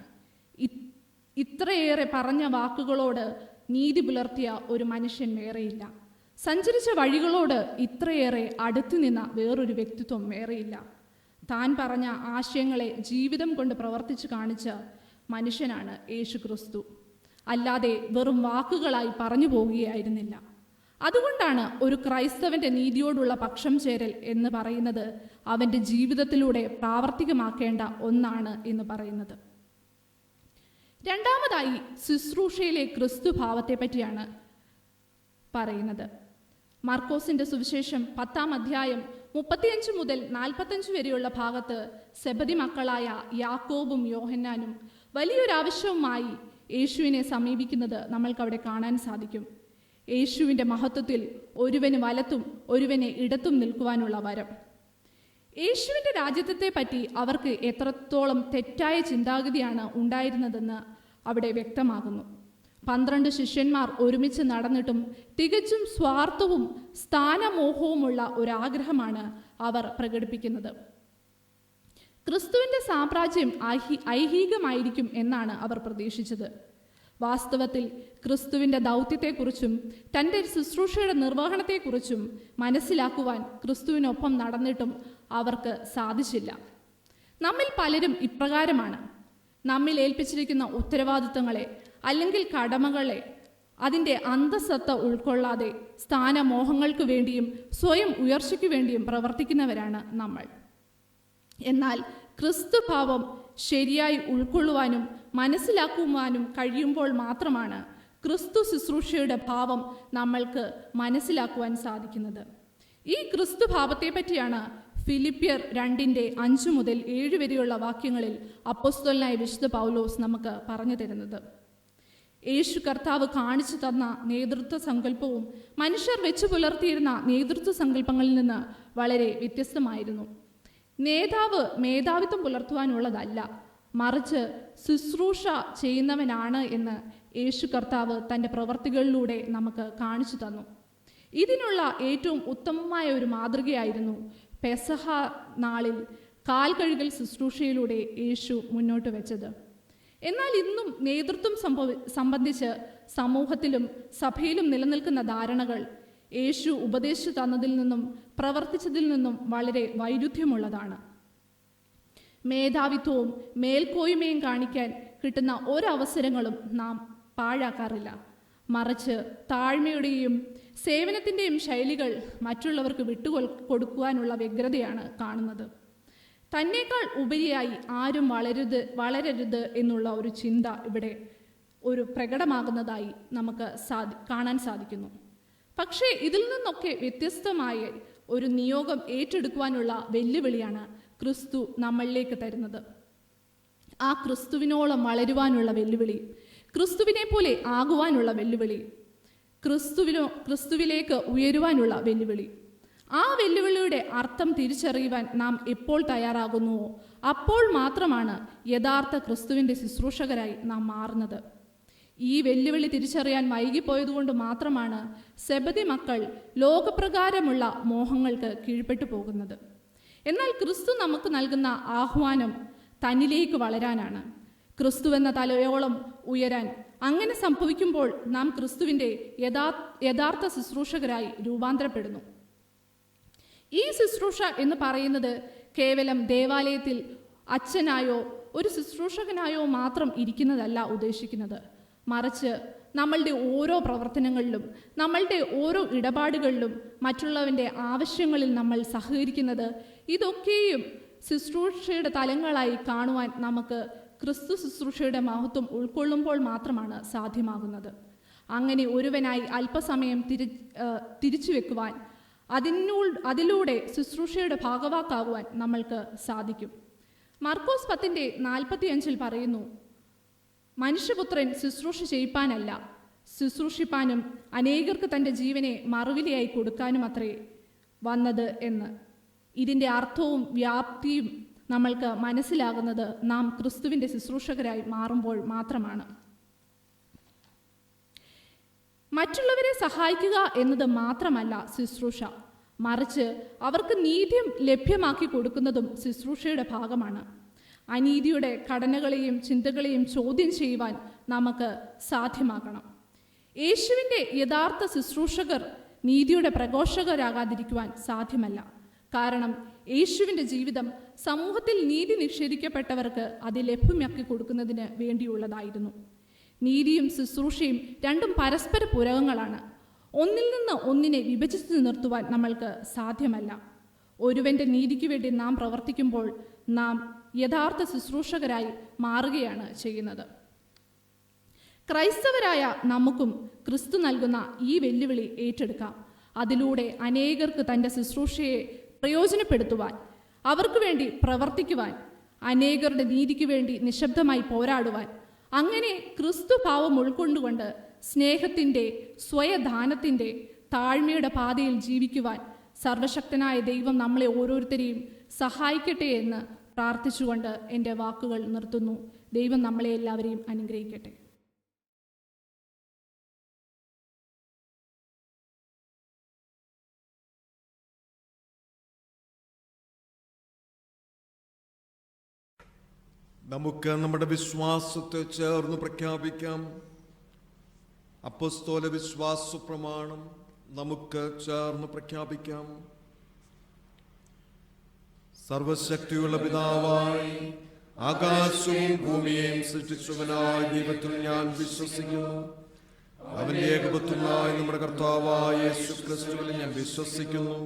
ഇത്രയേറെ പറഞ്ഞ വാക്കുകളോട് നീതി പുലർത്തിയ ഒരു മനുഷ്യൻ വേറെയില്ല. സഞ്ചരിച്ച വഴികളോട് ഇത്രയേറെ അടുത്തു നിന്ന വേറൊരു വ്യക്തിത്വം വേറെയില്ല. താൻ പറഞ്ഞ ആശയങ്ങളെ ജീവിതം കൊണ്ട് പ്രവർത്തിച്ചു കാണിച്ച മനുഷ്യനാണ് യേശു ക്രിസ്തു, അല്ലാതെ വെറും വാക്കുകളായി പറഞ്ഞു പോവുകയായിരുന്നില്ല. അതുകൊണ്ടാണ് ഒരു ക്രൈസ്തവന്റെ നീതിയോടുള്ള പക്ഷം ചേരൽ എന്ന് പറയുന്നത് അവൻ്റെ ജീവിതത്തിലൂടെ പ്രാവർത്തികമാക്കേണ്ട ഒന്നാണ് എന്ന് പറയുന്നത്. രണ്ടാമതായി ശുശ്രൂഷയിലെ ക്രിസ്തു ഭാവത്തെ പറ്റിയാണ് പറയുന്നത്. മാർക്കോസിന്റെ സുവിശേഷം 10 അധ്യായം 35 മുതൽ 45 വരെയുള്ള ഭാഗത്ത് സെബദി മക്കളായ യാക്കോബും യോഹന്നാനും വലിയൊരാവശ്യവുമായി യേശുവിനെ സമീപിക്കുന്നത് നമ്മൾക്കവിടെ കാണാൻ സാധിക്കും. യേശുവിൻ്റെ മഹത്വത്തിൽ ഒരുവന് വലത്തും ഒരുവന് ഇടത്തും നിൽക്കുവാനുള്ള വരം. യേശുവിൻ്റെ രാജ്യത്തെ പറ്റി അവർക്ക് എത്രത്തോളം തെറ്റായ ചിന്താഗതിയാണ് ഉണ്ടായിരുന്നതെന്ന് അവിടെ വ്യക്തമാകുന്നു. 12 ശിഷ്യന്മാർ ഒരുമിച്ച് നടന്നിട്ടും തികച്ചും സ്വാർത്ഥവും സ്ഥാനമോഹവുമുള്ള ഒരാഗ്രഹമാണ് അവർ പ്രകടിപ്പിക്കുന്നത്. ക്രിസ്തുവിൻ്റെ സാമ്രാജ്യം ഐഹികമായിരിക്കും എന്നാണ് അവർ പ്രതീക്ഷിച്ചത്. വാസ്തവത്തിൽ ക്രിസ്തുവിൻ്റെ ദൗത്യത്തെക്കുറിച്ചും തൻ്റെ ശുശ്രൂഷയുടെ നിർവഹണത്തെക്കുറിച്ചും മനസ്സിലാക്കുവാൻ ക്രിസ്തുവിനൊപ്പം നടന്നിട്ടും അവർക്ക് സാധിച്ചില്ല. നമ്മിൽ പലരും ഇപ്രകാരമാണ്. നമ്മിൽ ഏൽപ്പിച്ചിരിക്കുന്ന ഉത്തരവാദിത്തങ്ങളെ അല്ലെങ്കിൽ കടമകളെ അതിൻ്റെ അന്തസത്ത ഉൾക്കൊള്ളാതെ സ്ഥാനമോഹങ്ങൾക്ക് വേണ്ടിയും സ്വയം ഉയർച്ചയ്ക്ക് വേണ്ടിയും പ്രവർത്തിക്കുന്നവരാണ് നമ്മൾ. എന്നാൽ ക്രിസ്തുഭാവം ശരിയായി ഉൾക്കൊള്ളുവാനും മനസ്സിലാക്കുവാനും കഴിയുമ്പോൾ മാത്രമാണ് ക്രിസ്തു ശുശ്രൂഷയുടെ ഭാവം നമ്മൾക്ക് മനസ്സിലാക്കുവാൻ സാധിക്കുന്നത്. ഈ ക്രിസ്തു ഭാവത്തെ പറ്റിയാണ് ഫിലിപ്പിയർ 2:5 മുതൽ 7 വരെയുള്ള വാക്യങ്ങളിൽ അപ്പോസ്തലനായ വിശുദ്ധ പൗലോസ് നമുക്ക് പറഞ്ഞു തരുന്നത്. യേശു കർത്താവ് കാണിച്ചു തന്ന നേതൃത്വ സങ്കല്പവും മനുഷ്യർ വെച്ചു പുലർത്തിയിരുന്ന നേതൃത്വ സങ്കല്പങ്ങളിൽ നിന്ന് വളരെ വ്യത്യസ്തമായിരുന്നു. നേതാവ് മേധാവിത്വം പുലർത്തുവാനുള്ളതല്ല, മറിച്ച് ശുശ്രൂഷ ചെയ്യുന്നവനാണ് എന്ന് യേശു കർത്താവ് തൻ്റെ പ്രവർത്തികളിലൂടെ നമുക്ക് കാണിച്ചു തന്നു. ഇതിനുള്ള ഏറ്റവും ഉത്തമമായ ഒരു മാതൃകയായിരുന്നു പെസഹ നാളിൽ കാൽ കഴുകൽ ശുശ്രൂഷയിലൂടെ യേശു മുന്നോട്ട് വെച്ചത്. എന്നാൽ ഇന്നും നേതൃത്വം സംബന്ധിച്ച് സമൂഹത്തിലും സഭയിലും നിലനിൽക്കുന്ന ധാരണകൾ യേശു ഉപദേശിച്ചു തന്നതിൽ നിന്നും പ്രവർത്തിച്ചതിൽ നിന്നും വളരെ വൈരുദ്ധ്യമുള്ളതാണ്. മേധാവിത്വവും മേൽക്കോയ്മയും കാണിക്കാൻ കിട്ടുന്ന ഒരവസരങ്ങളും നാം പാഴാക്കാറില്ല. മറിച്ച് താഴ്മയുടെയും സേവനത്തിൻ്റെയും ശൈലികൾ മറ്റുള്ളവർക്ക് വിട്ടുകൊടുക്കുവാനുള്ള വ്യഗ്രതയാണ് കാണുന്നത്. തന്നേക്കാൾ ഉപരിയായി ആരും വളരരുത് എന്നുള്ള ഒരു ചിന്ത ഇവിടെ ഒരു പ്രകടമാകുന്നതായി നമുക്ക് കാണാൻ സാധിക്കുന്നു. പക്ഷേ ഇതിൽ നിന്നൊക്കെ വ്യത്യസ്തമായ ഒരു നിയോഗം ഏറ്റെടുക്കുവാനുള്ള വെല്ലുവിളിയാണ് ക്രിസ്തു നമ്മളിലേക്ക് തരുന്നത്. ആ ക്രിസ്തുവിനോളം വളരുവാനുള്ള വെല്ലുവിളി, ക്രിസ്തുവിനെ പോലെ ആകുവാനുള്ള വെല്ലുവിളി, ക്രിസ്തുവിലേക്ക് ഉയരുവാനുള്ള വെല്ലുവിളി. ആ വെല്ലുവിളിയുടെ അർത്ഥം തിരിച്ചറിയുവാൻ നാം എപ്പോൾ തയ്യാറാകുന്നുവോ അപ്പോൾ മാത്രമാണ് യഥാർത്ഥ ക്രിസ്തുവിൻ്റെ ശുശ്രൂഷകരായി നാം മാറുന്നത്. ഈ വെല്ലുവിളി തിരിച്ചറിയാൻ വൈകിപ്പോയതുകൊണ്ട് മാത്രമാണ് സെബദി മക്കൾ ലോകപ്രകാരമുള്ള മോഹങ്ങൾക്ക് കീഴ്പ്പെട്ടു പോകുന്നത്. എന്നാൽ ക്രിസ്തു നമുക്ക് നൽകുന്ന ആഹ്വാനം തന്നിലേക്ക് വളരാനാണ്, ക്രിസ്തുവെന്ന തലയോളം ഉയരാൻ. അങ്ങനെ സംഭവിക്കുമ്പോൾ നാം ക്രിസ്തുവിൻ്റെ യഥാർത്ഥ ശുശ്രൂഷകരായി രൂപാന്തരപ്പെടുന്നു. ഈ ശുശ്രൂഷ എന്ന് പറയുന്നത് കേവലം ദേവാലയത്തിൽ അച്ഛനായോ ഒരു ശുശ്രൂഷകനായോ മാത്രം ഇരിക്കുന്നതല്ല ഉദ്ദേശിക്കുന്നത്. മറിച്ച് നമ്മളുടെ ഓരോ പ്രവർത്തനങ്ങളിലും, നമ്മളുടെ ഓരോ ഇടപാടുകളിലും, മറ്റുള്ളവൻ്റെ ആവശ്യങ്ങളിൽ നമ്മൾ സഹകരിക്കുന്നത്, ഇതൊക്കെയും ശുശ്രൂഷയുടെ തലങ്ങളായി കാണുവാൻ നമുക്ക് ക്രിസ്തു ശുശ്രൂഷയുടെ മഹത്വം ഉൾക്കൊള്ളുമ്പോൾ മാത്രമാണ് സാധ്യമാകുന്നത്. അങ്ങനെ ഒരുവനായി അല്പസമയം തിരിച്ചു വെക്കുവാൻ, അതിലൂടെ ശുശ്രൂഷയുടെ ഭാഗവാക്കാകുവാൻ നമ്മൾക്ക് സാധിക്കും. മർക്കോസ് 10:45 പറയുന്നു, മനുഷ്യപുത്രൻ ശുശ്രൂഷ ചെയ്യിപ്പാനല്ല, ശുശ്രൂഷിപ്പാനും അനേകർക്ക് തൻ്റെ ജീവനെ മറുവിലയായി കൊടുക്കാനും അത്രേ വന്നത് എന്ന്. ഇതിൻ്റെ അർത്ഥവും വ്യാപ്തിയും നമ്മൾക്ക് മനസ്സിലാകുന്നത് നാം ക്രിസ്തുവിൻ്റെ ശുശ്രൂഷകരായി മാറുമ്പോൾ മാത്രമാണ്. മറ്റുള്ളവരെ സഹായിക്കുക എന്നത് മാത്രമല്ല ശുശ്രൂഷ, മറിച്ച് അവർക്ക് നീതി ലഭ്യമാക്കി കൊടുക്കുന്നതും ശുശ്രൂഷയുടെ ഭാഗമാണ്. അനീതിയുടെ ഘടനകളെയും ചിന്തകളെയും ചോദ്യം ചെയ്യുവാൻ നമുക്ക് സാധ്യമാകണം. യേശുവിൻ്റെ യഥാർത്ഥ ശുശ്രൂഷകർ നീതിയുടെ പ്രഘോഷകരാകാതിരിക്കുവാൻ സാധ്യമല്ല. കാരണം യേശുവിൻ്റെ ജീവിതം സമൂഹത്തിൽ നീതി നിഷേധിക്കപ്പെട്ടവർക്ക് അത് ലഭ്യമാക്കി കൊടുക്കുന്നതിന് വേണ്ടിയുള്ളതായിരുന്നു. നീതിയും ശുശ്രൂഷയും രണ്ടും പരസ്പര പൂരകങ്ങളാണ്. ഒന്നിൽ നിന്ന് ഒന്നിനെ വിഭജിച്ച് നിർത്തുവാൻ നമ്മൾക്ക് സാധ്യമല്ല. ഒരുവൻ്റെ നീതിക്ക് വേണ്ടി നാം പ്രവർത്തിക്കുമ്പോൾ നാം യഥാർത്ഥ ശുശ്രൂഷകരായി മാറുകയാണ് ചെയ്യുന്നത്. ക്രൈസ്തവരായ നമുക്കും ക്രിസ്തു നൽകുന്ന ഈ വെല്ലുവിളി ഏറ്റെടുക്കാം. അതിലൂടെ അനേകർക്ക് തൻ്റെ ശുശ്രൂഷയെ പ്രയോജനപ്പെടുത്തുവാൻ, അവർക്ക് വേണ്ടി പ്രവർത്തിക്കുവാൻ, അനേകരുടെ നീതിക്ക് വേണ്ടി നിശബ്ദമായി പോരാടുവാൻ, അങ്ങനെ ക്രിസ്തു ഭാവം ഉൾക്കൊണ്ടുകൊണ്ട് സ്നേഹത്തിൻ്റെ, സ്വയദാനത്തിൻ്റെ, താഴ്മയുടെ പാതയിൽ ജീവിക്കുവാൻ സർവശക്തനായ ദൈവം നമ്മളെ ഓരോരുത്തരെയും സഹായിക്കട്ടെ എന്ന് പ്രാർത്ഥിച്ചുകൊണ്ട് എൻ്റെ വാക്കുകൾ നിർത്തുന്നു. ദൈവം നമ്മളെ എല്ലാവരെയും അനുഗ്രഹിക്കട്ടെ. നമുക്ക് നമ്മുടെ വിശ്വാസത്തെ ചേർന്ന് പ്രഖ്യാപിക്കാം. അപ്പോസ്തല വിശ്വാസ പ്രമാണം നമുക്ക് ചേർന്ന് പ്രഖ്യാപിക്കാം. സർവശക്തിയുള്ള പിതാവായി ആകാശവും ഭൂമിയെയും സൃഷ്ടിച്ചവനായ ദൈവത്തിൽ ഞാൻ വിശ്വസിക്കുന്നു. അവന്റെ ഏകപുത്രനായ നമ്മുടെ കർത്താവായ യേശു ക്രിസ്തുവിൽ ഞാൻ വിശ്വസിക്കുന്നു.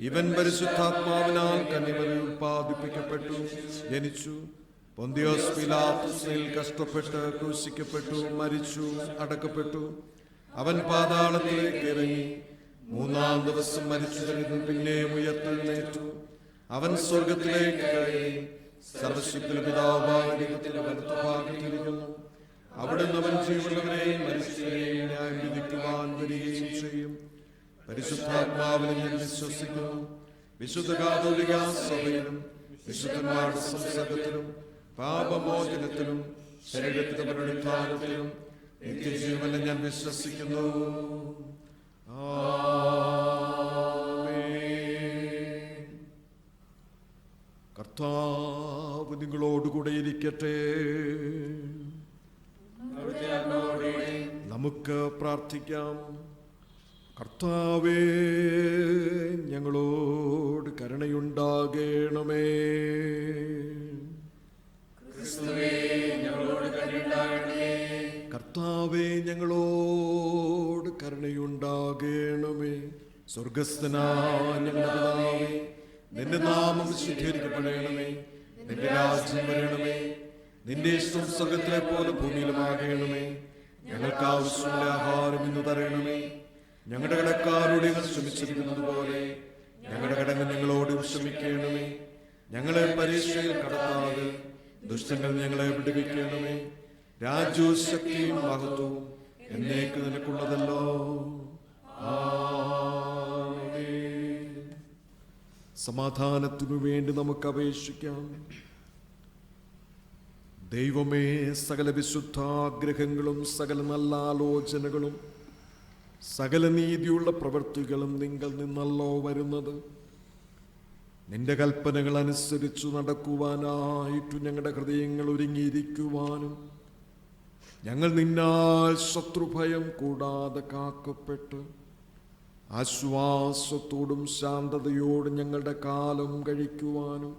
ഇവൻ പരിശുദ്ധാത്മാവിനാൽ കന്യമറിയിൽ ഉൽപ്പാദിപ്പിക്കപ്പെട്ടു, ജനിച്ചു, പൊന്തിയോസ് പീലാത്തോസിൽ കഷ്ടപ്പെട്ട് ക്രൂശിക്കപ്പെട്ടു, മരിച്ചു, അടക്കപ്പെട്ടു. അവൻ പാതാളത്തിലേക്ക് ഇറങ്ങി, മൂന്നാം ദിവസം മരിച്ചു കഴിഞ്ഞു, പിന്നെയും ഉയർത്തെഴുന്നേറ്റു. അവൻ സ്വർഗത്തിലേക്ക് കയറി സർവശക്തിയുടെ പിതാവായ ദൈവത്തിന്റെ വലത്തുഭാഗത്തിരിക്കുന്നു. അവിടുന്ന് അവൻ ജീവനുള്ളവരെയും മരിച്ചവരെയും ന്യായം വിധിക്കുവാൻ വരികയും ചെയ്യും. പരിശുദ്ധാത്മാവിനെ ഞാൻ വിശ്വസിക്കുന്നു. വിശുദ്ധ കാതോലിക സഭയിലും വിശുദ്ധന്മാരുടെ സംസർഗത്തിലും പാപമോചനത്തിലും ശരീരത്തിന്റെ പുനരുത്ഥാനത്തിലും നിത്യജീവനെ ഞാൻ വിശ്വസിക്കുന്നു. ആമേൻ. കർത്താവ് നിങ്ങളോടുകൂടെ ഇരിക്കട്ടെ. നമുക്ക് പ്രാർത്ഥിക്കാം. കർത്താവേ, ഞങ്ങളോട് കരുണയുണ്ടാകണമേ. കർത്താവേ, ഞങ്ങളോട് കരുണയുണ്ടാകണമേ. സ്വർഗസ്ഥനായ ഞങ്ങളുടെ പിതാവേ, നിന്റെ നാമം വിശുദ്ധീകരിക്കപ്പെടണമേ. നിന്റെ രാജ്യം വരണമേ. നിന്റെ ഇഷ്ടം സ്വർഗത്തിലെ പോലെ ഭൂമിയിലുമാകണമേ. ഞങ്ങൾക്ക് ആവശ്യമുള്ള ആഹാരം ഇന്ന് തരണമേ. ഞങ്ങളുടെ കടക്കാരോട് ക്ഷമിച്ചിരിക്കുന്നത് പോലെ ഞങ്ങളുടെ കടങ്ങൾ ഞങ്ങളോട് ക്ഷമിക്കണമേ. ഞങ്ങളെ പരീക്ഷയിൽ കടത്താതെ ദുഷ്ടങ്ങൾ ഞങ്ങളെ വിടുവിക്കണമേ. രാജ്യവും ശക്തിയും മഹത്വവും എന്നേക്ക് നിനക്കുള്ളതല്ലോ. ആമേൻ. സമാധാനത്തിനു വേണ്ടി നമുക്ക് അപേക്ഷിക്കാം. ദൈവമേ, സകല വിശുദ്ധാഗ്രഹങ്ങളും സകല നല്ല ആലോചനകളും സകല നീതിയുള്ള പ്രവൃത്തികളും നിങ്ങൾ നിന്നല്ലോ വരുന്നത്. നിന്റെ കൽപ്പനകൾ അനുസരിച്ചു നടക്കുവാനായിട്ടു ഞങ്ങളുടെ ഹൃദയങ്ങൾ ഒരുങ്ങിയിരിക്കുവാനും ഞങ്ങൾ നിന്നാൽ ശത്രുഭയം കൂടാതെ കാക്കപ്പെട്ട് ആശ്വാസത്തോടും ശാന്തതയോടും ഞങ്ങളുടെ കാലം കഴിക്കുവാനും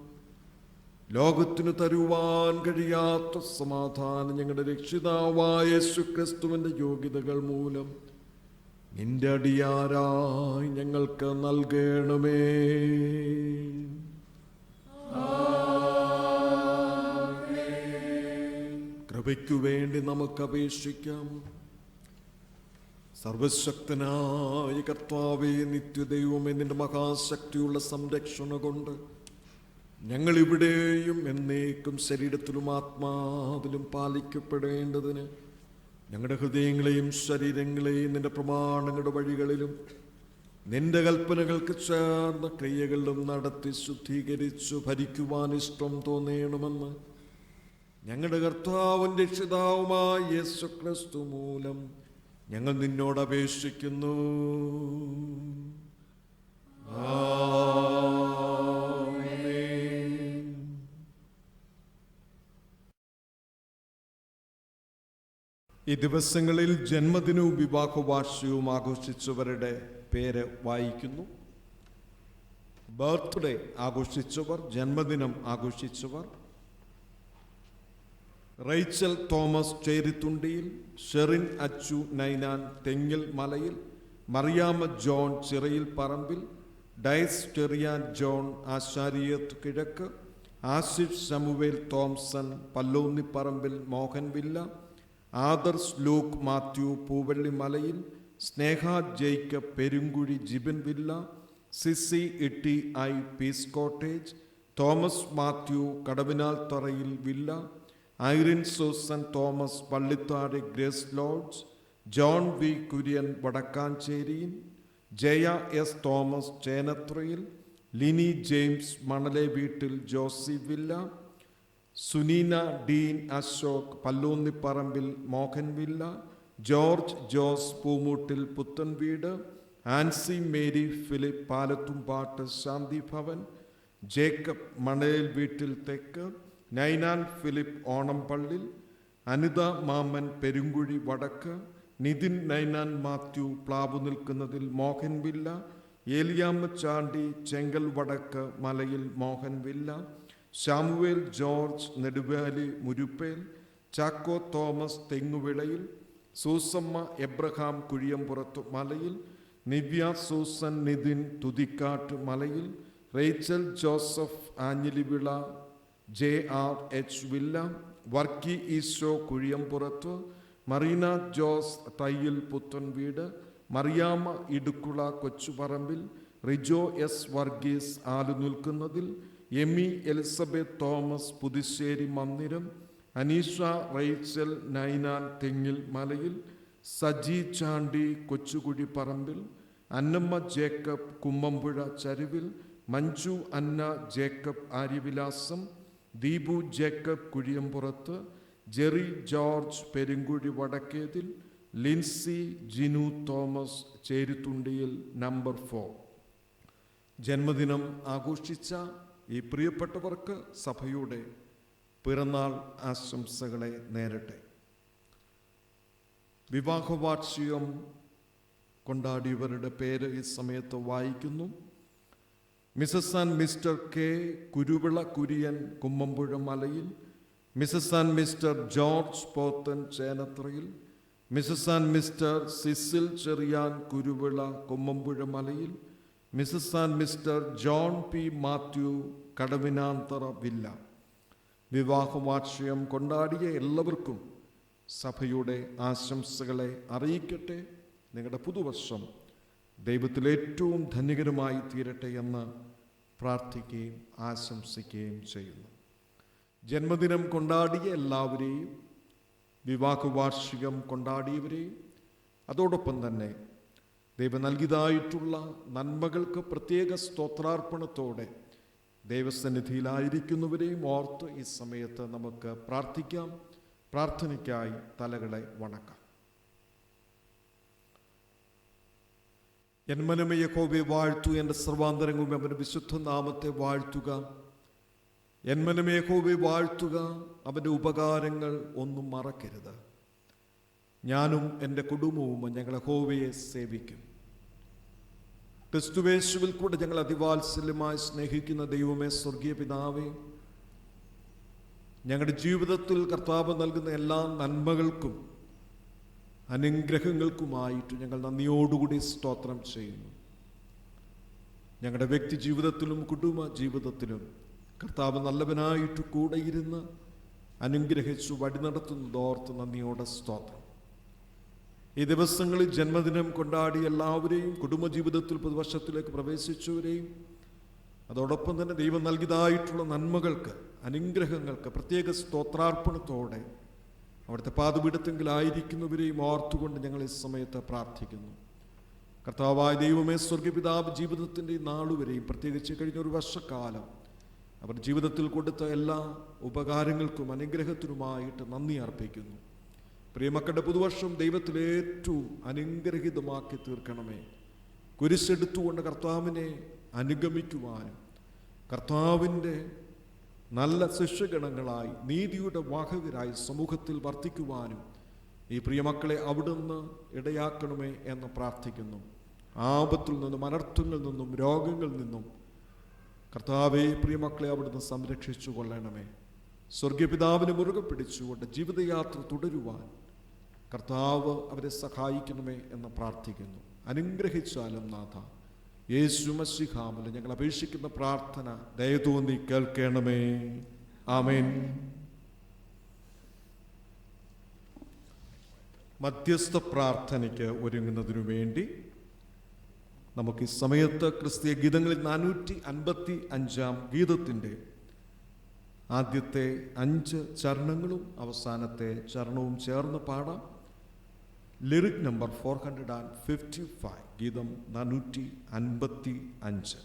ലോകത്തിനു തരുവാൻ കഴിയാത്ത സമാധാനം ഞങ്ങളുടെ രക്ഷിതാവായ യേശുക്രിസ്തുവിന്റെ യോഗ്യതകൾ മൂലം നിന്റെ അടിയാരായി ഞങ്ങൾക്ക് നൽകണമേ. കൃപയ്ക്കു വേണ്ടി നമുക്ക് അപേക്ഷിക്കാം. സർവശക്തനായ കർത്താവേ, നിത്യദൈവമേ, നിന്റെ മഹാശക്തിയുള്ള സംരക്ഷണ കൊണ്ട് ഞങ്ങൾ ഇവിടെയും എന്നേക്കും ശരീരത്തിലും ആത്മാവിലും പാലിക്കപ്പെടേണ്ടതിന് ഞങ്ങളുടെ ഹൃദയങ്ങളെയും ശരീരങ്ങളെയും നിന്റെ പ്രമാണങ്ങളുടെ വഴികളിലും നിന്റെ കൽപ്പനകൾക്ക് ചേർന്ന ക്രിയകളിലും നടത്തി ശുദ്ധീകരിച്ചു ഭരിക്കുവാൻ ഇഷ്ടം തോന്നണമെന്ന് ഞങ്ങളുടെ കർത്താവും രക്ഷിതാവുമായ യേശുക്രിസ്തു മൂലം ഞങ്ങൾ നിന്നോട് അപേക്ഷിക്കുന്നു. ഈ ദിവസങ്ങളിൽ ജന്മദിനവും വിവാഹവാർഷികവും ആഘോഷിച്ചവരുടെ പേര് വായിക്കുന്നു. ബർത്ത്ഡേ ആഘോഷിച്ചവർ, ജന്മദിനം ആഘോഷിച്ചവർ: Rachel Thomas Cherithundiyil, Sherin Achu Ninan Thengil Malayil, Mariamma John Chirayil Parambil, Dias Teriyan John Ashariyathu Kizhakku, Asif Samuel Thomson Pallonniparambil Mohan villa, Adarsh Luke Mathew Poovally Malayil, Sneha Jacob Perunkuzhi Jibin villa, Cicy Itty I peace cottage, Thomas Mathew Kadavinal Tharayil villa, Irene Susan Thomas Pallithadu grace lodge, John V Kurian Vadakkancheriyil, Jaya S Thomas Chenathrayil, Lini James Manale വീട്ടിൽ ജോസി വില്ല, സുനീന ഡീൻ അശോക് പല്ലൂന്നിപ്പറമ്പിൽ മോഹൻവില്ല, ജോർജ് ജോസ് പൂമൂട്ടിൽ പുത്തൻ വീട്, ആൻസി മേരി ഫിലിപ്പ് പാലത്തുംപാട്ട് ശാന്തി ഭവൻ, ജേക്കബ് മണലേൽ വീട്ടിൽ തെക്ക്, നൈനാൻ ഫിലിപ്പ് ഓണംപള്ളിൽ, അനിത മാമൻ പെരുങ്കുഴി വടക്ക്, Nitin Ninan Mathew പ്ലാവു നിൽക്കുന്നതിൽ മോഹൻവില്ല, Eliyamma Chandy Chenkal Vadakku Malayil Mohan villa, Samuel George Neduvali Muruppel, Chacko Thomas Thenguvilayil, Susamma Abraham Kuzhiyampurathu Malayil, Nivya Susan Nithin Thuthikkattu Malayil, Rachel Joseph Anjilivila J R H villa, Varkey Isho Kuzhiyampurathu, Marina Jose Thayyil Puthen Veedu, Mariamma Idukkula Kochuparambil, Rijo S Varghese Alunilkkunnathil, Amy Elizabeth Thomas Puthussery Mandiram, Aneesha Rachel Ninan Thengil Malayil, Saji Chandy Kochukuzhi Parambil, Annamma Jacob Kummampuzha Charuvil, Manju Anna Jacob Aryavilasam, Deepu Jacob Kuzhiyampurathu, Jerry George Perunkuzhi വടക്കേതിൽ, Lincy Jinu Thomas ചേരിത്തുണ്ടിയിൽ number 4. ജന്മദിനം ആഘോഷിച്ച ഈ പ്രിയപ്പെട്ടവർക്ക് സഭയുടെ പിറന്നാൾ ആശംസകളെ നേരട്ടെ. വിവാഹവാർഷികം കൊണ്ടാടിയവരുടെ പേര് ഈ സമയത്ത് വായിക്കുന്നു. Mrs and Mr K Kuruvila Kurian Kummampuzha Malayil, Mrs and Mr George Pothen Chenathrayil, Mrs and Mr Cecil Cherian Kuruvila Kummampuzha Malayil, Mrs and Mr John P Mathew Kadavinanthara villa. വിവാഹവാർഷികം കൊണ്ടാടിയ എല്ലാവർക്കും സഭയുടെ ആശംസകളെ അറിയിക്കട്ടെ. നിങ്ങളുടെ പുതുവർഷം ദൈവത്തിൽ ഏറ്റവും ധന്യകരമായി തീരട്ടെ എന്ന് പ്രാർത്ഥിക്കുകയും ആശംസിക്കുകയും ചെയ്യുന്നു. ജന്മദിനം കൊണ്ടാടിയ എല്ലാവരെയും, വിവാഹവാർഷികം കൊണ്ടാടിയവരെയും, അതോടൊപ്പം തന്നെ ദൈവം നൽകിയതായിട്ടുള്ള നന്മകൾക്ക് പ്രത്യേക സ്തോത്രാർപ്പണത്തോടെ ദൈവസന്നിധിയിലായിരിക്കുന്നവരെയും ഓർത്ത് ഈ സമയത്ത് നമുക്ക് പ്രാർത്ഥിക്കാം. പ്രാർത്ഥനയ്ക്കായി തലകളെ വണക്കാം. എൻ മനമേ യഹോവയെ വാഴ്ത്തു, എൻ്റെ സർവാന്തരംഗവും അവൻ്റെ വിശുദ്ധ നാമത്തെ വാഴ്ത്തുക. എൻ മനമേ യഹോവയെ വാഴ്ത്തുക, അവൻ്റെ ഉപകാരങ്ങൾ ഒന്നും മറക്കരുത്. ഞാനും എൻ്റെ കുടുംബവും ഞങ്ങൾ യഹോവയെ സേവിക്കും. ക്രിസ്തുവേശുവിൽ കൂടെ ഞങ്ങൾ അതിവാത്സല്യമായി സ്നേഹിക്കുന്ന ദൈവമേ, സ്വർഗീയ പിതാവേ, ഞങ്ങളുടെ ജീവിതത്തിൽ കർത്താവ് നൽകുന്ന എല്ലാ നന്മകൾക്കും അനുഗ്രഹങ്ങൾക്കുമായിട്ട് ഞങ്ങൾ നന്ദിയോടുകൂടി സ്തോത്രം ചെയ്യുന്നു. ഞങ്ങളുടെ വ്യക്തി ജീവിതത്തിലും കുടുംബ ജീവിതത്തിലും കർത്താവ് നല്ലവനായിട്ട് കൂടെ ഇരുന്ന് അനുഗ്രഹിച്ചു വഴി നടത്തുന്നതോർത്ത് നന്ദിയോടെ സ്തോത്രം. ഈ ദിവസങ്ങളിൽ ജന്മദിനം കൊണ്ടാടി എല്ലാവരെയും, കുടുംബജീവിതത്തിൽ പുതുവർഷത്തിലേക്ക് പ്രവേശിച്ചവരെയും, അതോടൊപ്പം തന്നെ ദൈവം നൽകിയതായിട്ടുള്ള നന്മകൾക്ക്, അനുഗ്രഹങ്ങൾക്ക് പ്രത്യേക സ്തോത്രാർപ്പണത്തോടെ അവിടുത്തെ പാദപീഠത്തെങ്കിലായിരിക്കുന്നവരെയും ഓർത്തുകൊണ്ട് ഞങ്ങൾ ഈ സമയത്ത് പ്രാർത്ഥിക്കുന്നു. കർത്താവായ ദൈവമേ, സ്വർഗപിതാവ് ജീവിതത്തിൻ്റെ ഈ നാളുവരെയും, പ്രത്യേകിച്ച് കഴിഞ്ഞൊരു വർഷക്കാലം അവർ ജീവിതത്തിൽ കൊടുത്ത എല്ലാ ഉപകാരങ്ങൾക്കും അനുഗ്രഹത്തിനുമായിട്ട് നന്ദി അർപ്പിക്കുന്നു. പ്രിയമക്കളുടെ പുതുവർഷം ദൈവത്തിലേറ്റവും അനുഗ്രഹിതമാക്കി തീർക്കണമേ. കുരിശെടുത്തുകൊണ്ട് കർത്താവിനെ അനുഗമിക്കുവാനും കർത്താവിൻ്റെ നല്ല ശിഷ്യഗണങ്ങളായി, നീതിയുടെ വാഹകരായി സമൂഹത്തിൽ വർത്തിക്കുവാനും ഈ പ്രിയമക്കളെ അവിടുന്ന് ഇടയാക്കണമേ എന്ന് പ്രാർത്ഥിക്കുന്നു. ആപത്തിൽ നിന്നും, അനർത്ഥങ്ങളിൽ നിന്നും, രോഗങ്ങളിൽ നിന്നും കർത്താവേ, പ്രിയമക്കളെ അവിടുന്ന് സംരക്ഷിച്ചു കൊള്ളണമേ. സ്വർഗീയപിതാവിനെ മുറുകെ പിടിച്ചുകൊണ്ട് ജീവിതയാത്ര തുടരുവാൻ കർത്താവ് അവരെ സഹായിക്കണമേ എന്ന് പ്രാർത്ഥിക്കുന്നു. അനുഗ്രഹിച്ചാലും നാഥ, യേശു മശിഹാമൽ ഞങ്ങൾ അപേക്ഷിക്കുന്ന പ്രാർത്ഥന ദയതോന്നി കേൾക്കണമേ. ആമേൻ. മധ്യസ്ഥ പ്രാർത്ഥനയ്ക്ക് ഒരുങ്ങുന്നതിനു വേണ്ടി നമുക്ക് ഈ സമയത്ത് ക്രിസ്തീയ ഗീതങ്ങളിൽ 455 ഗീതത്തിൻ്റെ ആദ്യത്തെ 5 ചരണങ്ങളും അവസാനത്തെ ചരണവും ചേർന്ന് പാടാം. ലിറിക് നമ്പർ 455, ഗീതം 455.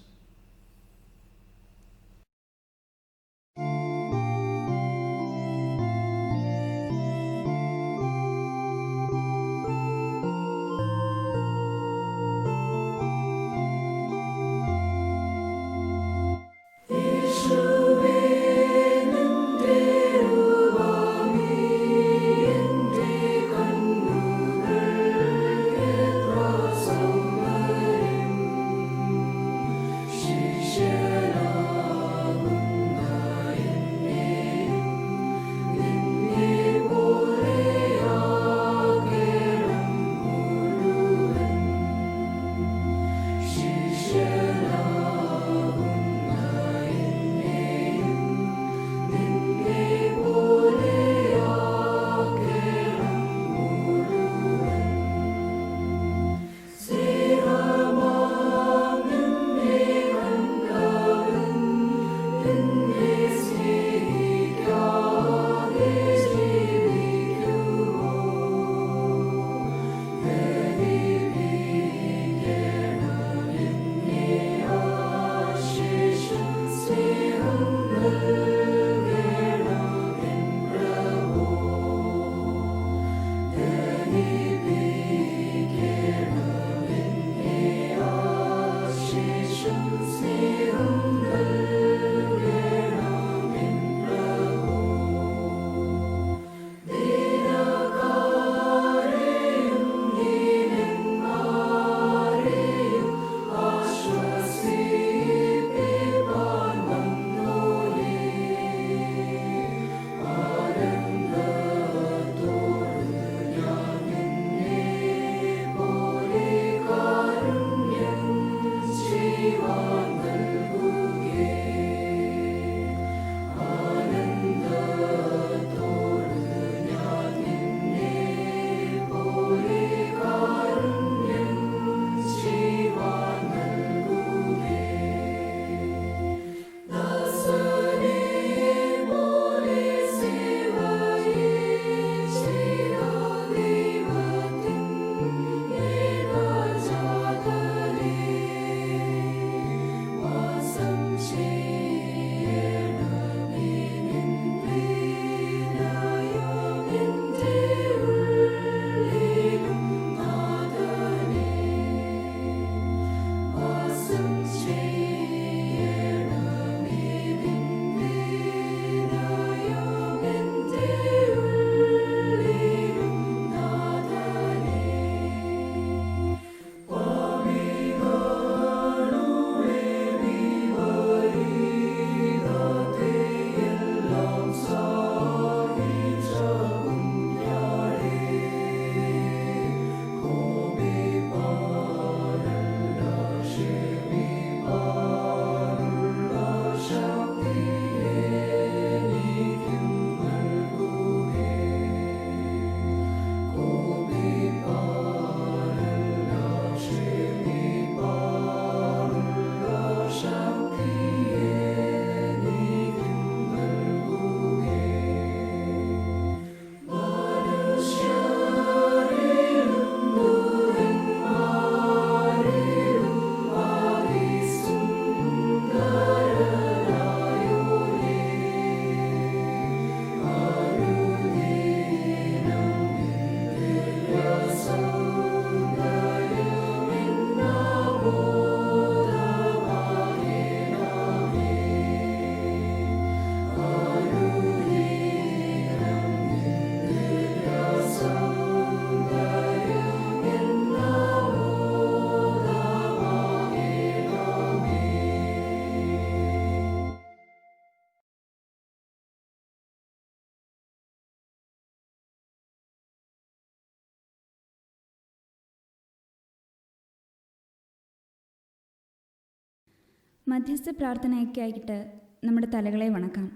മധ്യസ്ഥ പ്രാർത്ഥനയ്ക്കായിട്ട് നമ്മുടെ തലകളെ വണക്കാം,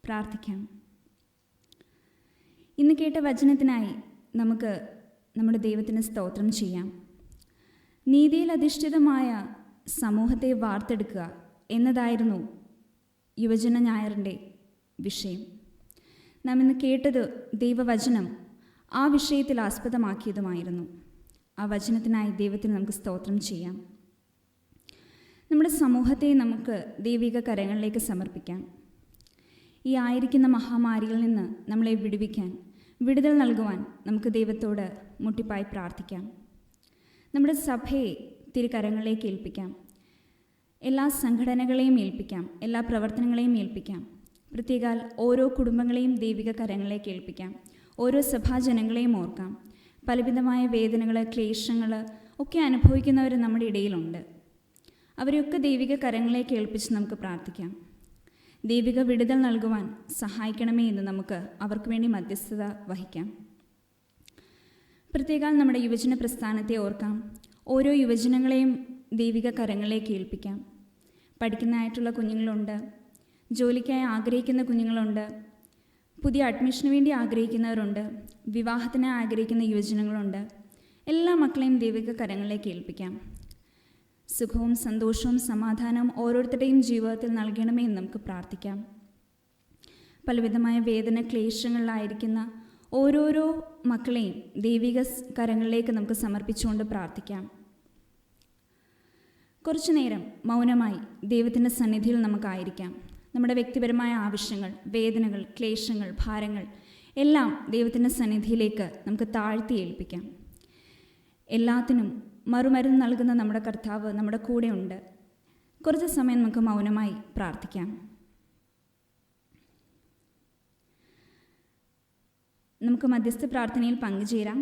പ്രാർത്ഥിക്കാം. ഇന്ന് കേട്ട വചനത്തിനായി നമുക്ക് നമ്മുടെ ദൈവത്തിന് സ്തോത്രം ചെയ്യാം. നീതിയിൽ അധിഷ്ഠിതമായ സമൂഹത്തെ വാർത്തെടുക്കുക എന്നതായിരുന്നു യുവജന ഞായറിൻ്റെ വിഷയം. നാം ഇന്ന് കേട്ടത് ദൈവവചനം ആ വിഷയത്തിൽ ആസ്പദമാക്കിയതുമായിരുന്നു. ആ വചനത്തിനായി ദൈവത്തിന് നമുക്ക് സ്തോത്രം ചെയ്യാം. നമ്മുടെ സമൂഹത്തെ നമുക്ക് ദൈവിക കരങ്ങളിലേക്ക് സമർപ്പിക്കാം. ഈ ആയിരിക്കുന്ന മഹാമാരിയിൽ നിന്ന് നമ്മളെ വിടുവിക്കാൻ, വിടുതൽ നൽകുവാൻ നമുക്ക് ദൈവത്തോട് മുട്ടിപ്പായി പ്രാർത്ഥിക്കാം. നമ്മുടെ സഭയെ തിരുകരങ്ങളിലേക്ക് ഏൽപ്പിക്കാം. എല്ലാ സംഘടനകളെയും ഏൽപ്പിക്കാം, എല്ലാ പ്രവർത്തനങ്ങളെയും ഏൽപ്പിക്കാം. പ്രത്യേകാൽ ഓരോ കുടുംബങ്ങളെയും ദൈവിക കരങ്ങളിലേക്ക് ഏൽപ്പിക്കാം. ഓരോ സഭാജനങ്ങളെയും ഓർക്കാം. പലവിധമായ വേദനകൾ, ക്ലേശങ്ങൾ ഒക്കെ അനുഭവിക്കുന്നവർ നമ്മുടെ ഇടയിലുണ്ട്. അവരെയൊക്കെ ദൈവിക കരങ്ങളിലേക്ക് ഏൽപ്പിച്ച് നമുക്ക് പ്രാർത്ഥിക്കാം. ദൈവിക വിടുതൽ നൽകുവാൻ സഹായിക്കണമേ എന്ന് നമുക്ക് അവർക്ക് വേണ്ടി മധ്യസ്ഥത വഹിക്കാം. പ്രത്യേകം നമ്മുടെ യുവജന പ്രസ്ഥാനത്തെ ഓർക്കാം. ഓരോ യുവജനങ്ങളെയും ദൈവിക കരങ്ങളിലേക്ക് ഏൽപ്പിക്കാം. പഠിക്കുന്നതായിട്ടുള്ള കുഞ്ഞുങ്ങളുണ്ട്, ജോലിക്കായി ആഗ്രഹിക്കുന്ന കുഞ്ഞുങ്ങളുണ്ട്, പുതിയ അഡ്മിഷന് വേണ്ടി ആഗ്രഹിക്കുന്നവരുണ്ട്, വിവാഹത്തിന് ആഗ്രഹിക്കുന്ന യുവജനങ്ങളുണ്ട്. എല്ലാ മക്കളെയും ദൈവിക കരങ്ങളിലേക്ക് ഏൽപ്പിക്കാം. സുഖവും സന്തോഷവും സമാധാനവും ഓരോരുത്തരുടെയും ജീവിതത്തിൽ നൽകണമേ എന്ന് നമുക്ക് പ്രാർത്ഥിക്കാം. പലവിധമായ വേദന ക്ലേശങ്ങളിലായിരിക്കുന്ന ഓരോരോ മക്കളെയും ദൈവിക കരങ്ങളിലേക്ക് നമുക്ക് സമർപ്പിച്ചുകൊണ്ട് പ്രാർത്ഥിക്കാം. കുറച്ചു നേരം മൗനമായി ദൈവത്തിൻ്റെ സന്നിധിയിൽ നമുക്കായിരിക്കാം. നമ്മുടെ വ്യക്തിപരമായ ആവശ്യങ്ങൾ, വേദനകൾ, ക്ലേശങ്ങൾ, ഭാരങ്ങൾ എല്ലാം ദൈവത്തിൻ്റെ സന്നിധിയിലേക്ക് നമുക്ക് താഴ്ത്തി ഏൽപ്പിക്കാം. എല്ലാത്തിനും മറുമരുന്ന് നൽകുന്ന നമ്മുടെ കർത്താവ് നമ്മുടെ കൂടെ ഉണ്ട്. കുറച്ച് സമയം നമുക്ക് മൗനമായി പ്രാർത്ഥിക്കാം. നമുക്ക് മധ്യസ്ഥ പ്രാർത്ഥനയിൽ പങ്കുചേരാം.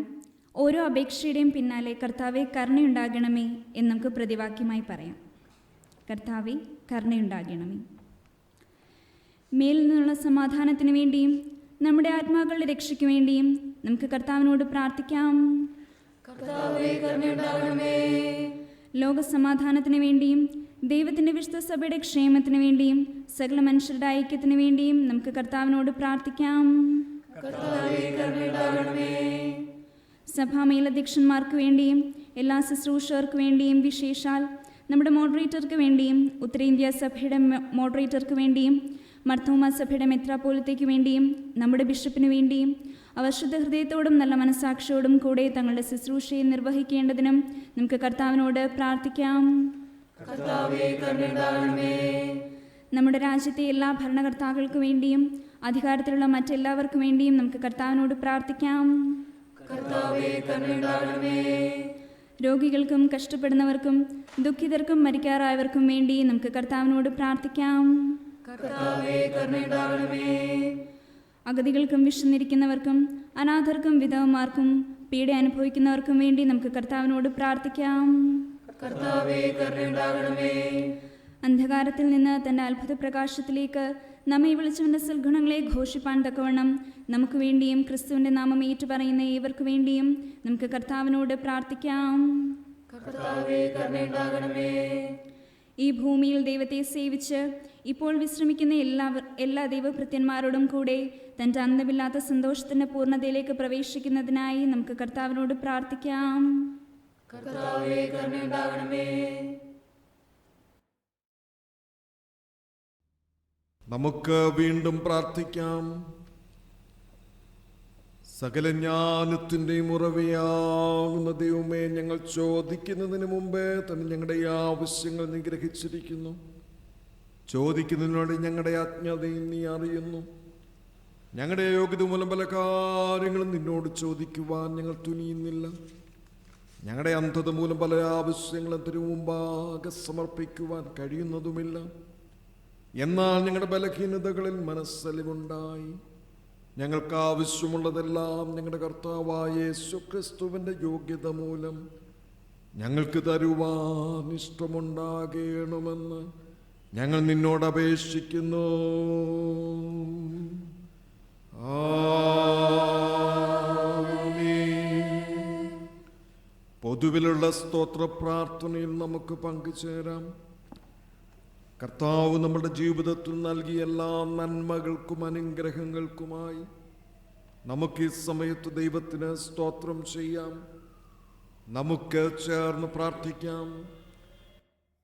ഓരോ അപേക്ഷയുടെയും പിന്നാലെ കർത്താവെ കരുണയുണ്ടാകണമേ എന്ന് നമുക്ക് പ്രതിവാക്യമായി പറയാം. കർത്താവെ കരുണയുണ്ടാകണമേ. മേലിൽ നിന്നുള്ള സമാധാനത്തിന് വേണ്ടിയും നമ്മുടെ ആത്മാക്കളുടെ രക്ഷയ്ക്ക് വേണ്ടിയും നമുക്ക് കർത്താവിനോട് പ്രാർത്ഥിക്കാം. ലോകസമാധാനത്തിന് വേണ്ടിയും ദൈവത്തിൻ്റെ വിശുദ്ധ സഭയുടെ ക്ഷേമത്തിന് വേണ്ടിയും സകല മനുഷ്യരുടെ ഐക്യത്തിന് വേണ്ടിയും നമുക്ക് കർത്താവിനോട് പ്രാർത്ഥിക്കാം. സഭാ മേലധ്യക്ഷന്മാർക്ക് വേണ്ടിയും എല്ലാ ശുശ്രൂഷകർക്ക് വേണ്ടിയും, വിശേഷാൽ നമ്മുടെ മോഡറേറ്റർക്ക് വേണ്ടിയും, ഉത്തരേന്ത്യ സഭയുടെ മോഡറേറ്റർക്ക് വേണ്ടിയും, മർത്തോമ സഭയുടെ മെത്രാപ്പോലിത്തേക്ക് വേണ്ടിയും, നമ്മുടെ ബിഷപ്പിന് വേണ്ടിയും, അവർ ശുദ്ധ ഹൃദയത്തോടും നല്ല മനസാക്ഷിയോടും കൂടെ തങ്ങളുടെ ശുശ്രൂഷയെ നിർവഹിക്കേണ്ടതിനും നമുക്ക് കർത്താവിനോട് പ്രാർത്ഥിക്കാം. നമ്മുടെ രാജ്യത്തെ എല്ലാ ഭരണകർത്താക്കൾക്ക് വേണ്ടിയും അധികാരത്തിലുള്ള മറ്റെല്ലാവർക്കും വേണ്ടിയും നമുക്ക് കർത്താവിനോട് പ്രാർത്ഥിക്കാം. രോഗികൾക്കും കഷ്ടപ്പെടുന്നവർക്കും ദുഃഖിതർക്കും മരിക്കാറായവർക്കും വേണ്ടി നമുക്ക് കർത്താവിനോട് പ്രാർത്ഥിക്കാം. അഗതികൾക്കും വിശന്നിരിക്കുന്നവർക്കും അനാഥർക്കും വിധവമാർക്കും പീഡ അനുഭവിക്കുന്നവർക്കും വേണ്ടി നമുക്ക് കർത്താവിനോട് പ്രാർത്ഥിക്കാം. അന്ധകാരത്തിൽ നിന്ന് തൻ്റെ അത്ഭുത പ്രകാശത്തിലേക്ക് നമ്മെ വിളിച്ചവൻ്റെ സൽഗുണങ്ങളെ ഘോഷിപ്പാൻ തക്കവണ്ണം നമുക്ക് വേണ്ടിയും ക്രിസ്തുവിൻ്റെ നാമം ഏറ്റുപറയുന്ന ഏവർക്കു വേണ്ടിയും നമുക്ക് കർത്താവിനോട് പ്രാർത്ഥിക്കാം. ഈ ഭൂമിയിൽ ദൈവത്തെ സേവിച്ച് ഇപ്പോൾ വിശ്രമിക്കുന്ന എല്ലാ ദൈവഭൃത്യന്മാരോടും കൂടെ തൻ്റെ അന്തമില്ലാത്ത സന്തോഷത്തിൻ്റെ പൂർണ്ണതയിലേക്ക് പ്രവേശിക്കുന്നതിനായി നമുക്ക് കർത്താവിനോട് പ്രാർത്ഥിക്കാം. നമുക്ക് വീണ്ടും പ്രാർത്ഥിക്കാം. സകല ജ്ഞാനത്തിൻ്റെയും ഉറവയാകുന്ന ദൈവമേ, ഞങ്ങൾ ചോദിക്കുന്നതിന് മുമ്പേ തന്നെ ഞങ്ങളുടെ ആവശ്യങ്ങൾ നീ ഗ്രഹിച്ചിരിക്കുന്നു. ചോദിക്കുന്നതിനോട് ഞങ്ങളുടെ അജ്ഞതയും നീ അറിയുന്നു. ഞങ്ങളുടെ യോഗ്യത മൂലം പല കാര്യങ്ങളും നിന്നോട് ചോദിക്കുവാൻ ഞങ്ങൾ തുനിയുന്നില്ല. ഞങ്ങളുടെ അന്ധത മൂലം പല ആവശ്യങ്ങളും തിരു മുമ്പാകെ സമർപ്പിക്കുവാൻ കഴിയുന്നതുമില്ല. എന്നാൽ ഞങ്ങളുടെ ബലഹീനതകളിൽ മനസ്സലിവുണ്ടായി ഞങ്ങൾക്ക് ആവശ്യമുള്ളതെല്ലാം ഞങ്ങളുടെ കർത്താവായ യേശുക്രിസ്തുവിൻ്റെ യോഗ്യത മൂലം ഞങ്ങൾക്ക് തരുവാൻ ഇഷ്ടമുണ്ടാകണമെന്ന് ഞങ്ങൾ നിന്നോട് അപേക്ഷിക്കുന്നു. പൊതുവിലുള്ള സ്തോത്ര പ്രാർത്ഥനയിൽ നമുക്ക് പങ്കുചേരാം. കർത്താവ് നമ്മുടെ ജീവിതത്തിൽ നൽകിയ എല്ലാ നന്മകൾക്കും അനുഗ്രഹങ്ങൾക്കുമായി നമുക്ക് ഈ സമയത്ത് ദൈവത്തിന് സ്തോത്രം ചെയ്യാം. നമുക്ക് ചേർന്ന് പ്രാർത്ഥിക്കാം.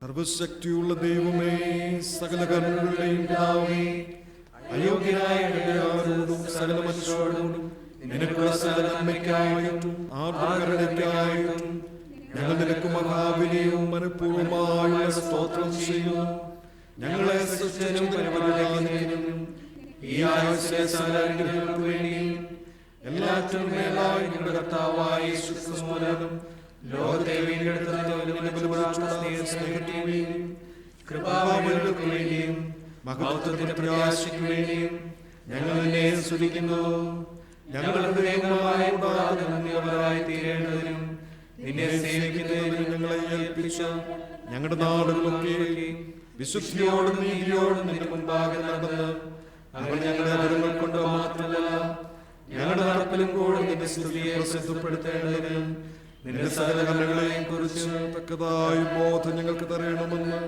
സർവശക്തിയുള്ള ദൈവമേ, സകല കരുണകളുടെയും പിതാവേ, അയോഗ്യനായ അടിയാരോടും സകല മനുഷ്യരോടും നിനക്കുള്ള സകല നന്മയ്ക്കായിട്ടും ആർദ്രകരുണയ്ക്കായിട്ടും ഞങ്ങൾ നിനക്ക് മഹാവിനിയും മനഃപൂർവ്വമായുള്ള സ്തോത്രം ചെയ്യുന്നു. ഞങ്ങളെ സൃഷ്ടിച്ചും പരിപാലിക്കുന്നതിനും ഈ ആയുസ്സിലെ സകല അനുഗ്രഹങ്ങൾക്ക് വേണ്ടിയും എല്ലാറ്റിനും മേലായി ഞങ്ങളുടെ കർത്താവായ യേശുക്രിസ്തു മൂലം ലോകത്തെ വീണ്ടെടുത്തതിനും സ്നേഹത്തിനും കൃപാവരങ്ങൾക്ക് വേണ്ടിയും മഹത്വത്തിന്റെ പ്രത്യാശയ്ക്ക് വേണ്ടിയും ഞങ്ങൾ നിന്നെ സ്തുതിക്കുന്നു. ഞങ്ങളുടെ ഹൃദയങ്ങളായി നന്ദിയുള്ളവരായി തീരേണ്ടതിനും നിന്നെ സേവിക്കുന്നതിനും ഞങ്ങളെ ഏൽപ്പിച്ച ഞങ്ങളുടെ നാടുകളൊക്കെ വിശുദ്ധിയോടും നീതിയോടും നിന്റെ മുൻപാകെ നടന്ന് അവർ ഞങ്ങളുടെ അധരങ്ങൾ കൊണ്ട് മാത്രമല്ല ഞങ്ങളുടെ നടപ്പിലും കൂടെ നിന്റെ സ്തുതിയെ പ്രസിദ്ധപ്പെടുത്തേണ്ടതിനും നിന്റെ സകല കണ്ണുകളെയും കുറിച്ച് തക്കതായ ബോധം ഞങ്ങൾക്ക് തരണമെന്ന്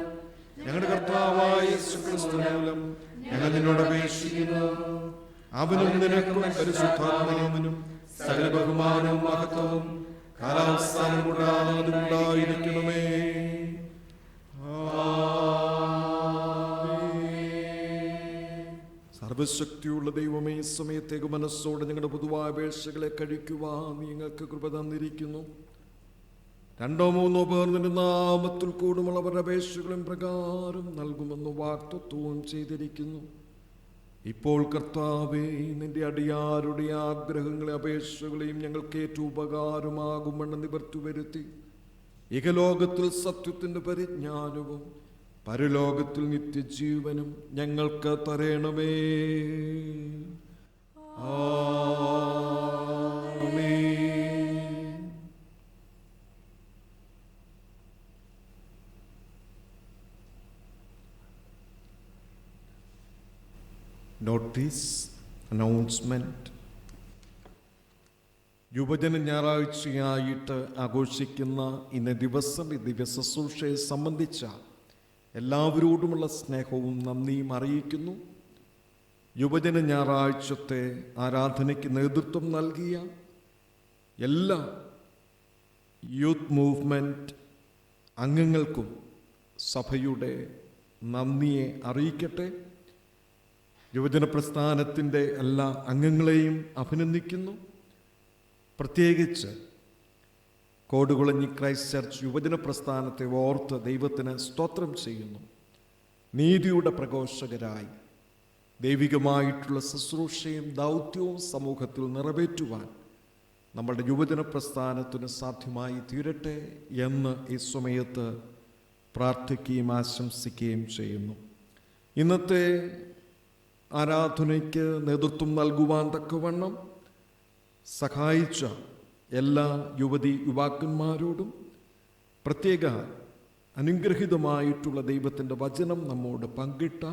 ഞങ്ങളുടെ കർത്താവായ യേശുക്രിസ്തു മൂലം ഞങ്ങൾ നിന്നോട് അപേക്ഷിക്കുന്നു. അവനും നിനക്കും പരിശുദ്ധാത്മാവിനും സകല ബഹുമാനവും മഹത്വവും കാലാവസ്ഥാനം കൂടാതെ ഉണ്ടായിരിക്കണമേ. സർവശക്തിയുള്ള ദൈവമേ, സമയത്തേക്ക് മനസ്സോടെ ഞങ്ങളുടെ പൊതുവായ അപേക്ഷകളെ കഴിക്കുവാൻ നീ ഞങ്ങൾക്ക് കൃപ തന്നിരിക്കുന്നു. 2 or 3 പേർ നിന്റെ നാമത്തിൽ കൂടുമ്പോൾ അവരുടെ അപേക്ഷകളും പ്രകാരം നൽകുമെന്ന് വാഗ്ദത്തവും ചെയ്തിരിക്കുന്നു. ഇപ്പോൾ കർത്താവേ, നിന്റെ അടിയാരുടെ ആഗ്രഹങ്ങളെ അപേക്ഷകളെയും ഞങ്ങൾക്ക് ഏറ്റവും ഉപകാരമാകുമെന്ന് നിവർത്തി വരുത്തി ഇഹലോകത്തിൽ സത്യത്തിന്റെ പരിജ്ഞാനവും പരലോകത്തിൽ നിത്യജീവനും ഞങ്ങൾക്ക് തരണമേ. ആമേൻ. Notice announcement. യുവജന ഞായറാഴ്ചയായിട്ട് ആഘോഷിക്കുന്ന ഇന്ന ദിവസം ഈ ദിവസ ശുശ്രൂഷയെ സംബന്ധിച്ച എല്ലാവരോടുമുള്ള സ്നേഹവും നന്ദിയും അറിയിക്കുന്നു. യുവജന ഞായറാഴ്ചത്തെ ആരാധനയ്ക്ക് നേതൃത്വം നൽകിയ എല്ലാ യൂത്ത് മൂവ്മെൻറ്റ് അംഗങ്ങൾക്കും സഭയുടെ നന്ദിയെ അറിയിക്കട്ടെ. യുവജന പ്രസ്ഥാനത്തിൻ്റെ എല്ലാ അംഗങ്ങളെയും അഭിനന്ദിക്കുന്നു. പ്രത്യേകിച്ച് കോടുകുളഞ്ഞി ക്രൈസ്റ്റ് ചർച്ച് യുവജന പ്രസ്ഥാനത്തെ ഓർത്ത് ദൈവത്തിന് സ്തോത്രം ചെയ്യുന്നു. നീതിയുടെ പ്രഘോഷകരായി ദൈവികമായിട്ടുള്ള ശുശ്രൂഷയും ദൗത്യവും സമൂഹത്തിൽ നിറവേറ്റുവാൻ നമ്മുടെ യുവജന പ്രസ്ഥാനത്തിന് സാധ്യമായി തീരട്ടെ എന്ന് ഈ സമയത്ത് പ്രാർത്ഥിക്കുകയും ആശംസിക്കുകയും ചെയ്യുന്നു. ഇന്നത്തെ ആരാധനയ്ക്ക് നേതൃത്വം നൽകുവാൻ തക്കവണ്ണം സഹായിച്ച എല്ലാ യുവതി യുവാക്കന്മാരോടും പ്രത്യേക അനുഗ്രഹീതമായിട്ടുള്ള ദൈവത്തിൻ്റെ വചനം നമ്മോട് പങ്കിട്ട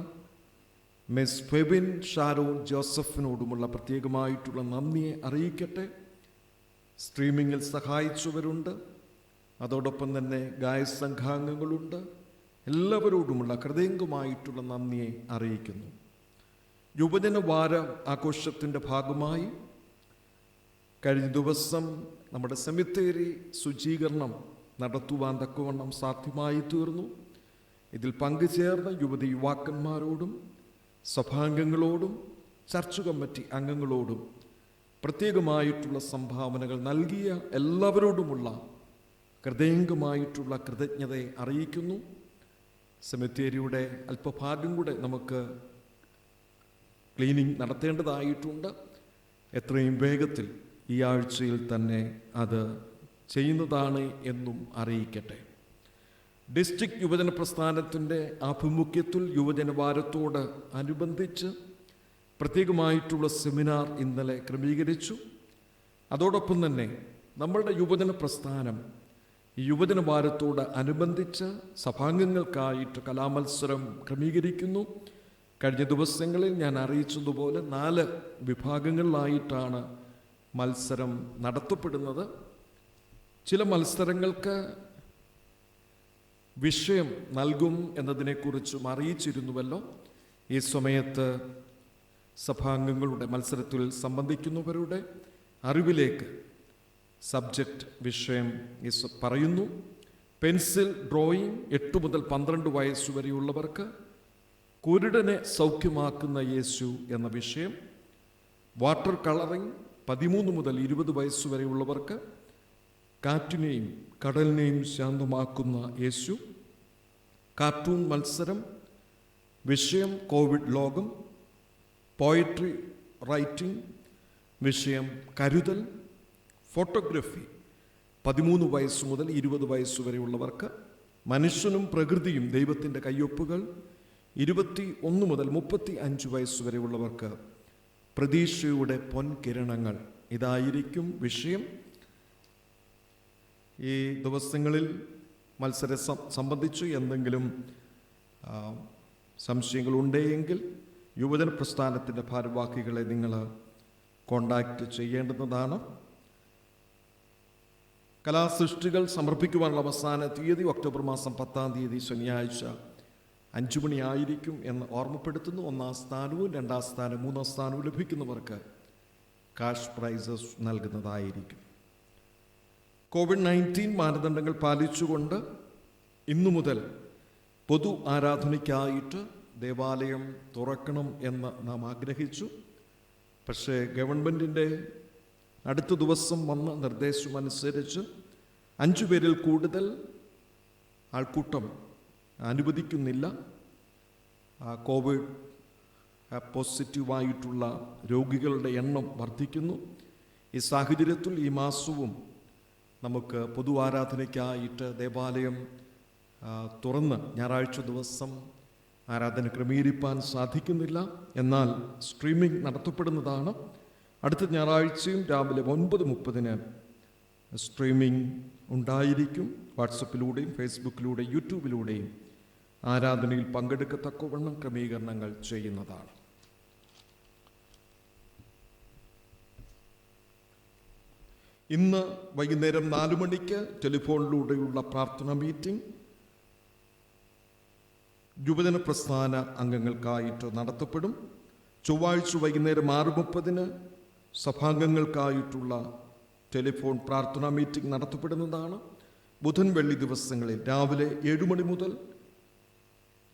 മിസ് ഫെബിൻ ഷാരോൺ ജോസഫിനോടുമുള്ള പ്രത്യേകമായിട്ടുള്ള നന്ദിയെ അറിയിക്കട്ടെ. സ്ട്രീമിങ്ങിൽ സഹായിച്ചവരുണ്ട്, അതോടൊപ്പം തന്നെ ഗായസംഘാംഗങ്ങളുണ്ട്. എല്ലാവരോടുമുള്ള ഹൃദയംഗമായിട്ടുള്ള നന്ദിയെ അറിയിക്കുന്നു. യുവജന വാര ആഘോഷത്തിൻ്റെ ഭാഗമായി കഴിഞ്ഞ ദിവസം നമ്മുടെ സെമിത്തേരി ശുചീകരണം നടത്തുവാൻ തക്കവണ്ണം സാധ്യമായി തീർന്നു. ഇതിൽ പങ്കുചേർന്ന യുവതി യുവാക്കന്മാരോടും സഭാംഗങ്ങളോടും ചർച്ച് കമ്മിറ്റി അംഗങ്ങളോടും പ്രത്യേകമായിട്ടുള്ള സംഭാവനകൾ നൽകിയ എല്ലാവരോടുമുള്ള ഹൃദയംഗമായിട്ടുള്ള കൃതജ്ഞതയെ അറിയിക്കുന്നു. സെമിത്തേരിയുടെ അല്പഭാഗം കൂടെ നമുക്ക് ക്ലീനിങ് നടത്തേണ്ടതായിട്ടുണ്ട്. എത്രയും വേഗത്തിൽ ഈ ആഴ്ചയിൽ തന്നെ അത് ചെയ്യുന്നതാണ് എന്നും അറിയിക്കട്ടെ. ഡിസ്ട്രിക്ട് യുവജന പ്രസ്ഥാനത്തിൻ്റെ ആഭിമുഖ്യത്തിൽ യുവജന വാരത്തോട് അനുബന്ധിച്ച് പ്രത്യേകമായിട്ടുള്ള സെമിനാർ ഇന്നലെ ക്രമീകരിച്ചു. അതോടൊപ്പം തന്നെ നമ്മളുടെ യുവജന പ്രസ്ഥാനം ഈ യുവജന വാരത്തോട് അനുബന്ധിച്ച് സഭാംഗങ്ങൾക്കായിട്ട് കലാമത്സരം ക്രമീകരിക്കുന്നു. കഴിഞ്ഞ ദിവസങ്ങളിൽ ഞാൻ അറിയിച്ചതുപോലെ 4 വിഭാഗങ്ങളിലായിട്ടാണ് മത്സരം നടത്തപ്പെടുന്നത്. ചില മത്സരങ്ങൾക്ക് വിഷയം നൽകും എന്നതിനെക്കുറിച്ചും അറിയിച്ചിരുന്നുവല്ലോ. ഈ സമയത്ത് സഭാംഗങ്ങളുടെ മത്സരത്തിൽ സംബന്ധിക്കുന്നവരുടെ അറിവിലേക്ക് സബ്ജക്റ്റ് വിഷയം പറയുന്നു. പെൻസിൽ ഡ്രോയിങ് 8 മുതൽ 12 വയസ്സുവരെയുള്ളവർക്ക് കുരുടനെ സൗഖ്യമാക്കുന്ന യേശു എന്ന വിഷയം. വാട്ടർ കളറിംഗ് 13 മുതൽ 20 വയസ്സുവരെയുള്ളവർക്ക് കാറ്റിനെയും കടലിനെയും ശാന്തമാക്കുന്ന യേശു. കാർട്ടൂൺ മത്സരം വിഷയം കോവിഡ് ലോകം. പോയട്രി റൈറ്റിംഗ് വിഷയം കരുതൽ. ഫോട്ടോഗ്രഫി 13 വയസ്സ് മുതൽ 20 വയസ്സുവരെയുള്ളവർക്ക്. മനുഷ്യനും പ്രകൃതിയും ദൈവത്തിൻ്റെ കയ്യൊപ്പുകൾ 21 മുതൽ 35 വയസ്സുവരെയുള്ളവർക്ക്. പ്രതീക്ഷയുടെ പൊൻകിരണങ്ങൾ ഇതായിരിക്കും വിഷയം. ഈ ദിവസങ്ങളിൽ മത്സരം സംബന്ധിച്ച് എന്തെങ്കിലും സംശയങ്ങളുണ്ടെങ്കിൽ യുവജന പ്രസ്ഥാനത്തിൻ്റെ ഭാരവാഹികളെ നിങ്ങൾ കോണ്ടാക്റ്റ് ചെയ്യേണ്ടുന്നതാണ്. കലാസൃഷ്ടികൾ സമർപ്പിക്കുവാനുള്ള അവസാന തീയതി ഒക്ടോബർ മാസം 10-ാം തീയതി ശനിയാഴ്ച 5 മണിയായിരിക്കും എന്ന് ഓർമ്മപ്പെടുത്തുന്നു. 1-ാം സ്ഥാനവും 2-ാം സ്ഥാനവും 3-ാം സ്ഥാനവും ലഭിക്കുന്നവർക്ക് കാഷ് പ്രൈസസ് നൽകുന്നതായിരിക്കും. COVID-19 മാനദണ്ഡങ്ങൾ പാലിച്ചുകൊണ്ട് ഇന്നു മുതൽ പൊതു ആരാധനയ്ക്കായിട്ട് ദേവാലയം തുറക്കണം എന്ന് നാം ആഗ്രഹിച്ചു. പക്ഷേ ഗവൺമെൻറ്റിൻ്റെ അടുത്ത ദിവസം വന്ന നിർദ്ദേശമനുസരിച്ച് 5 പേരിൽ കൂടുതൽ ആൾക്കൂട്ടം അനുവദിക്കുന്നില്ല. കോവിഡ് പോസിറ്റീവായിട്ടുള്ള രോഗികളുടെ എണ്ണം വർദ്ധിക്കുന്നു. ഈ സാഹചര്യത്തിൽ ഈ മാസവും നമുക്ക് പൊതു ആരാധനയ്ക്കായിട്ട് ദേവാലയം തുറന്ന് ഞായറാഴ്ച ദിവസം ആരാധന ക്രമീകരിക്കാൻ സാധിക്കുന്നില്ല. എന്നാൽ സ്ട്രീമിംഗ് നടത്തപ്പെടുന്നതാണ്. അടുത്ത ഞായറാഴ്ചയും രാവിലെ 9:30 സ്ട്രീമിംഗ് ഉണ്ടായിരിക്കും. വാട്സപ്പിലൂടെയും ഫേസ്ബുക്കിലൂടെയും യൂട്യൂബിലൂടെയും ആരാധനയിൽ പങ്കെടുക്കത്തക്കവണ്ണം ക്രമീകരണങ്ങൾ ചെയ്യുന്നതാണ്. ഇന്ന് വൈകുന്നേരം 4 മണിക്ക് ടെലിഫോണിലൂടെയുള്ള പ്രാർത്ഥന മീറ്റിംഗ് യുവജന പ്രസ്ഥാന അംഗങ്ങൾക്കായിട്ട് നടത്തപ്പെടും. ചൊവ്വാഴ്ച വൈകുന്നേരം 6:30 സഭാംഗങ്ങൾക്കായിട്ടുള്ള ടെലിഫോൺ പ്രാർത്ഥനാ മീറ്റിംഗ് നടത്തപ്പെടുന്നതാണ്. ബുധൻ വെള്ളി ദിവസങ്ങളിൽ രാവിലെ 7 മണി മുതൽ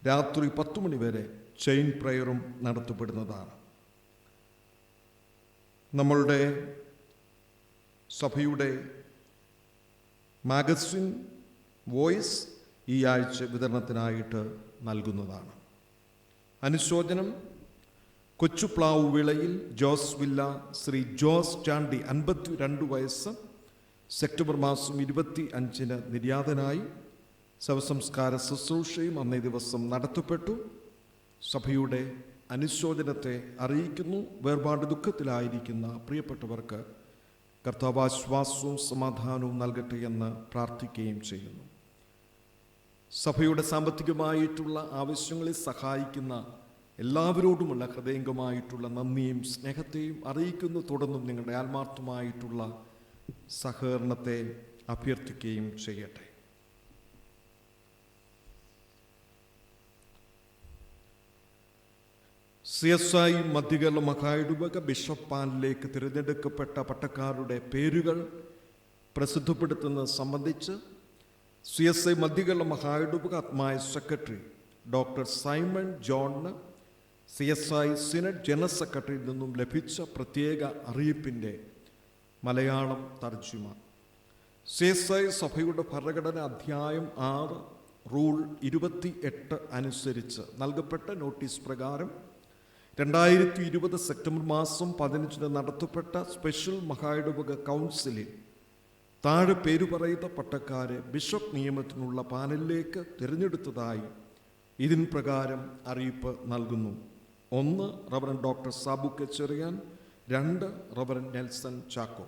രാത്രി 10 മണി വരെ ചെയിൻ പ്രയറും നടത്തപ്പെടുന്നതാണ്. നമ്മളുടെ സഭയുടെ മാഗസിൻ വോയിസ് ഈ ആഴ്ച വിതരണത്തിനായിട്ട് നൽകുന്നതാണ്. അനുശോചനം കൊച്ചുപ്ലാവ് വിളയിൽ ജോസ് വില്ല ശ്രീ ജോസ് ചാണ്ടി 52 വയസ്സ് സെപ്റ്റംബർ മാസം 25 നിര്യാതനായി. ശവസംസ്കാര ശുശ്രൂഷയും അന്നേ ദിവസം നടത്തപ്പെട്ടു. സഭയുടെ അനുശോചനത്തെ അറിയിക്കുന്നു. വേർപാട് ദുഃഖത്തിലായിരിക്കുന്ന പ്രിയപ്പെട്ടവർക്ക് കർത്താവ് ആശ്വാസവും സമാധാനവും നൽകട്ടെ എന്ന് പ്രാർത്ഥിക്കുകയും ചെയ്യുന്നു. സഭയുടെ സാമ്പത്തികമായിട്ടുള്ള ആവശ്യങ്ങളിൽ സഹായിക്കുന്ന എല്ലാവരോടുമുള്ള ഹൃദയംഗമായിട്ടുള്ള നന്ദിയും സ്നേഹത്തെയും അറിയിക്കുന്നു. തുടർന്നും നിങ്ങളുടെ ആത്മാർത്ഥമായിട്ടുള്ള സഹകരണത്തെ അഭ്യർത്ഥിക്കുകയും ചെയ്യട്ടെ. CSI മധ്യകേരള മഹായിടവക ബിഷപ്പ് പാനലിലേക്ക് തിരഞ്ഞെടുക്കപ്പെട്ട പട്ടക്കാരുടെ പേരുകൾ പ്രസിദ്ധപ്പെടുത്തുന്നത് സംബന്ധിച്ച് CSI മധ്യകേരള മഹായിടവക ആത്മായ സെക്രട്ടറി ഡോക്ടർ സൈമൺ ജോണിന് CSI സിനഡ് ജനറൽ സെക്രട്ടറിയിൽ നിന്നും ലഭിച്ച പ്രത്യേക അറിയിപ്പിൻ്റെ മലയാളം തർജ്ജിമ. CSI സഭയുടെ ഭരണഘടന അധ്യായം 6 റൂൾ 28 അനുസരിച്ച് നൽകപ്പെട്ട നോട്ടീസ് പ്രകാരം 2020 സെപ്റ്റംബർ മാസം 15 നടത്തപ്പെട്ട സ്പെഷ്യൽ മഹായിടവക കൗൺസിലിൽ താഴെ പേരു പറയുന്ന പട്ടക്കാരെ ബിഷപ്പ് നിയമത്തിനുള്ള പാനലിലേക്ക് തിരഞ്ഞെടുത്തതായി ഇതിൻ പ്രകാരം അറിയിപ്പ് നൽകുന്നു. 1 reverend doctor Sabu K Cherian, 2 reverend Nelson Chacko.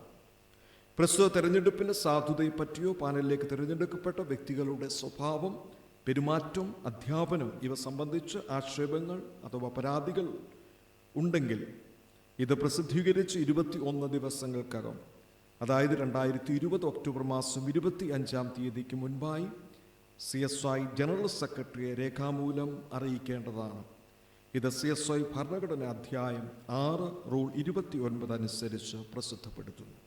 പ്രസ്തുത തെരഞ്ഞെടുപ്പിൻ്റെ സാധുതയെപ്പറ്റിയോ പാനലിലേക്ക് തിരഞ്ഞെടുക്കപ്പെട്ട വ്യക്തികളുടെ സ്വഭാവം, പെരുമാറ്റം, അധ്യാപനം ഇവ സംബന്ധിച്ച് ആക്ഷേപങ്ങൾ അഥവാ പരാതികൾ ഉണ്ടെങ്കിൽ ഇത് പ്രസിദ്ധീകരിച്ച് 21 ദിവസങ്ങൾക്കകം, അതായത് 2020 ഒക്ടോബർ മാസം 25-ാം തീയതിക്ക് മുൻപായി CSI ജനറൽ സെക്രട്ടറിയെ രേഖാമൂലം അറിയിക്കേണ്ടതാണ്. ഇത് CSI ഭരണഘടന അധ്യായം 6 റൂൾ 29 അനുസരിച്ച് പ്രസിദ്ധപ്പെടുത്തുന്നു.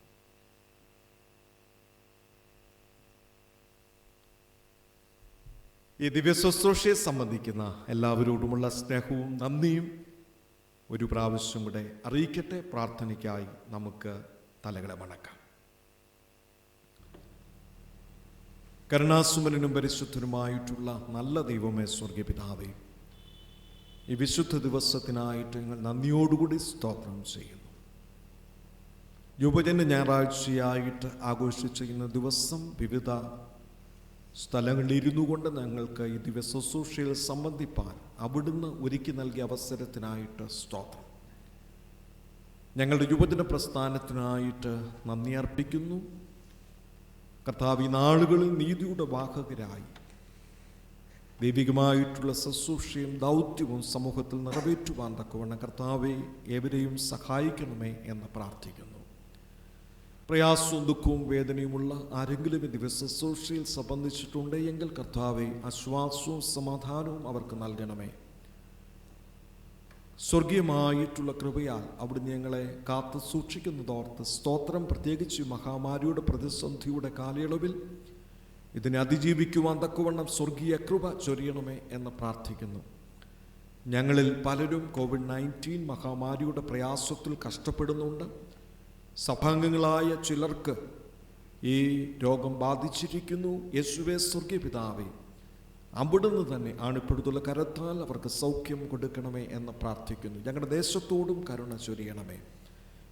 ഈ ദിവ്യശുശ്രൂഷയെ സംബന്ധിക്കുന്ന എല്ലാവരോടുമുള്ള സ്നേഹവും നന്ദിയും ഒരു പ്രാവശ്യം കൂടെ അറിയിക്കട്ടെ. പ്രാർത്ഥനയ്ക്കായി നമുക്ക് തലകളെ വണക്കാം. കരുണാസുമരനും പരിശുദ്ധനുമായിട്ടുള്ള നല്ല ദൈവമേ, സ്വർഗീയ പിതാവേ, ഈ വിശുദ്ധ ദിവസത്തിനായിട്ട് ഞങ്ങൾ നന്ദിയോടുകൂടി സ്തോത്രം ചെയ്യുന്നു. യുവജന ഞായറാഴ്ചയായിട്ട് ആഘോഷിച്ച ഇന്ന് ദിവസം വിവിധ സ്ഥലങ്ങളിൽ ഇരുന്നു കൊണ്ട് ഞങ്ങൾക്ക് ഈ ദിവ്യശുശ്രൂഷയിൽ സംബന്ധിപ്പാൻ അവിടുന്ന് ഒരുക്കി നൽകിയ അവസരത്തിനായിട്ട് സ്തോത്രം. ഞങ്ങളുടെ യുവജന പ്രസ്ഥാനത്തിനായിട്ട് നന്ദി അർപ്പിക്കുന്നു. കർത്താവ്, ഈ നാളുകളിൽ നീതിയുടെ വാഹകരായി ദൈവികമായിട്ടുള്ള ശുശ്രൂഷയും ദൗത്യവും സമൂഹത്തിൽ നിറവേറ്റുവാൻ തക്കവണ്ണം കർത്താവെ ഏവരെയും സഹായിക്കണമേ എന്ന് പ്രാർത്ഥിക്കുന്നു. പ്രയാസവും ദുഃഖവും വേദനയുമുള്ള ആരെങ്കിലും ഈ ദിവ്യശുശ്രൂഷയിൽ സംബന്ധിച്ചിട്ടുണ്ട് എങ്കിൽ കർത്താവെ ആശ്വാസവും സമാധാനവും അവർക്ക് നൽകണമേ. സ്വർഗീയമായിട്ടുള്ള കൃപയാൽ അവിടുന്ന് ഞങ്ങളെ കാത്തു സൂക്ഷിക്കുന്നതോർത്ത് സ്തോത്രം. പ്രത്യേകിച്ച് മഹാമാരിയുടെ പ്രതിസന്ധിയുടെ കാലയളവിൽ ഇതിനെ അതിജീവിക്കുവാൻ തക്കവണ്ണം സ്വർഗീയ കൃപ ചൊരിയണമേ എന്ന് പ്രാർത്ഥിക്കുന്നു. ഞങ്ങളിൽ പലരും COVID-19 മഹാമാരിയുടെ പ്രയാസത്തിൽ കഷ്ടപ്പെടുന്നുണ്ട്. സഭാംഗങ്ങളായ ചിലർക്ക് ഈ രോഗം ബാധിച്ചിരിക്കുന്നു. യേശുവേ, സ്വർഗീയ പിതാവേ, അവിടുന്ന് തന്നെ ആണിപ്പെടുത്തുള്ള കരത്താൽ അവർക്ക് സൗഖ്യം കൊടുക്കണമേ എന്ന് പ്രാർത്ഥിക്കുന്നു. ഞങ്ങളുടെ ദേശത്തോടും കരുണ ചൊരിയണമേ.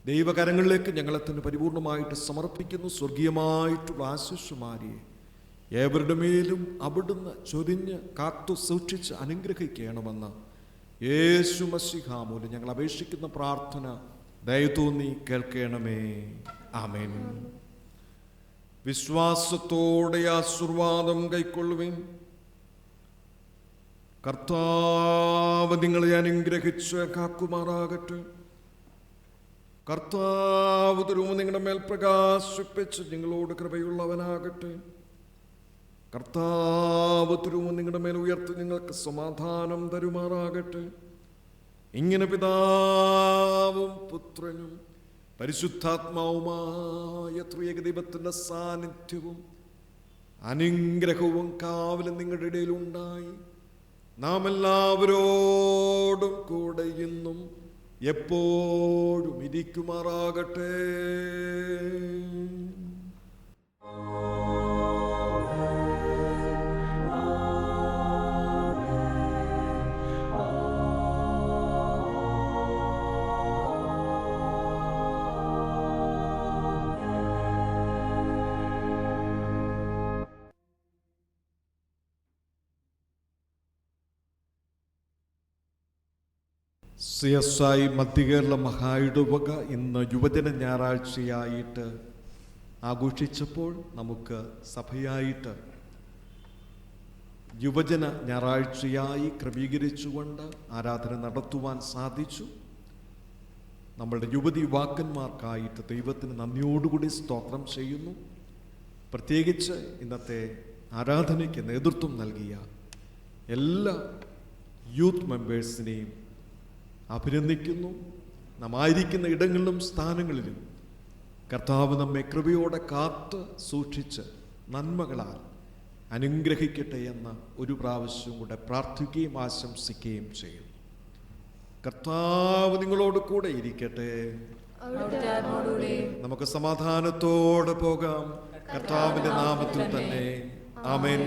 ദൈവകരങ്ങളിലേക്ക് ഞങ്ങളെ തന്നെ പരിപൂർണമായിട്ട് സമർപ്പിക്കുന്നു. സ്വർഗീയമായിട്ടുള്ള ആശിഷുമാരിയെ ഏവരുടെ മേലും അവിടുന്ന് ചൊരിഞ്ഞ് കാത്തു സൂക്ഷിച്ച് അനുഗ്രഹിക്കണമെന്ന് യേശു മശീഹ മൂലം ഞങ്ങൾ അപേക്ഷിക്കുന്ന പ്രാർത്ഥന ദയതോന്നി കേൾക്കണമേ. ആമേൻ. വിശ്വാസത്തോടെ ആശീർവാദം കൈക്കൊള്ളുവിൻ. കർത്താവ് നിങ്ങളെ അനുഗ്രഹിച്ച് കാക്കുമാറാകട്ടെ. കർത്താവ് തിരുമ നിങ്ങളുടെ മേൽ പ്രകാശിപ്പിച്ച് നിങ്ങളോട് കൃപയുള്ളവനാകട്ടെ. കർത്താവ് തിരുമ നിങ്ങളുടെ മേൽ ഉയർത്തി നിങ്ങൾക്ക് സമാധാനം തരുമാറാകട്ടെ. ഇങ്ങനെ പിതാവും പുത്രനും പരിശുദ്ധാത്മാവുമായ ത്രിയേക ദൈവത്തിൻ്റെ സാന്നിധ്യവും അനുഗ്രഹവും കാവലും നിങ്ങളുടെ ഇടയിലുണ്ടായി നാം എല്ലാവരോടും കൂടെ ഇന്നും എപ്പോഴും ഇരിക്കുമാറാകട്ടെ. CSI മധ്യകേരള മഹായിടവക ഇന്ന് യുവജന ഞായറാഴ്ചയായിട്ട് ആഘോഷിച്ചപ്പോൾ നമുക്ക് സഭയായിട്ട് യുവജന ഞായറാഴ്ചയായി ക്രമീകരിച്ചുകൊണ്ട് ആരാധന നടത്തുവാൻ സാധിച്ചു. നമ്മളുടെ യുവതി യുവാക്കന്മാർക്കായിട്ട് ദൈവത്തിന് നന്ദിയോടുകൂടി സ്തോത്രം ചെയ്യുന്നു. പ്രത്യേകിച്ച് ഇന്നത്തെ ആരാധനയ്ക്ക് നേതൃത്വം നൽകിയ എല്ലാ യൂത്ത് മെമ്പേഴ്സിനെയും അഭിനന്ദിക്കുന്നു. നാം ആയിരിക്കുന്ന ഇടങ്ങളിലും സ്ഥാനങ്ങളിലും കർത്താവ് നമ്മെ കൃപയോടെ കാത്ത് സൂക്ഷിച്ച് നന്മകളാൽ അനുഗ്രഹിക്കട്ടെ എന്ന് ഒരു പ്രാവശ്യം കൂടെ പ്രാർത്ഥിക്കുകയും ആശംസിക്കുകയും ചെയ്യുന്നു. കർത്താവ് നിങ്ങളോട് കൂടെ ഇരിക്കട്ടെ. നമുക്ക് സമാധാനത്തോടെ പോകാം. കർത്താവിന്റെ നാമത്തിൽ തന്നെ. ആമേൻ.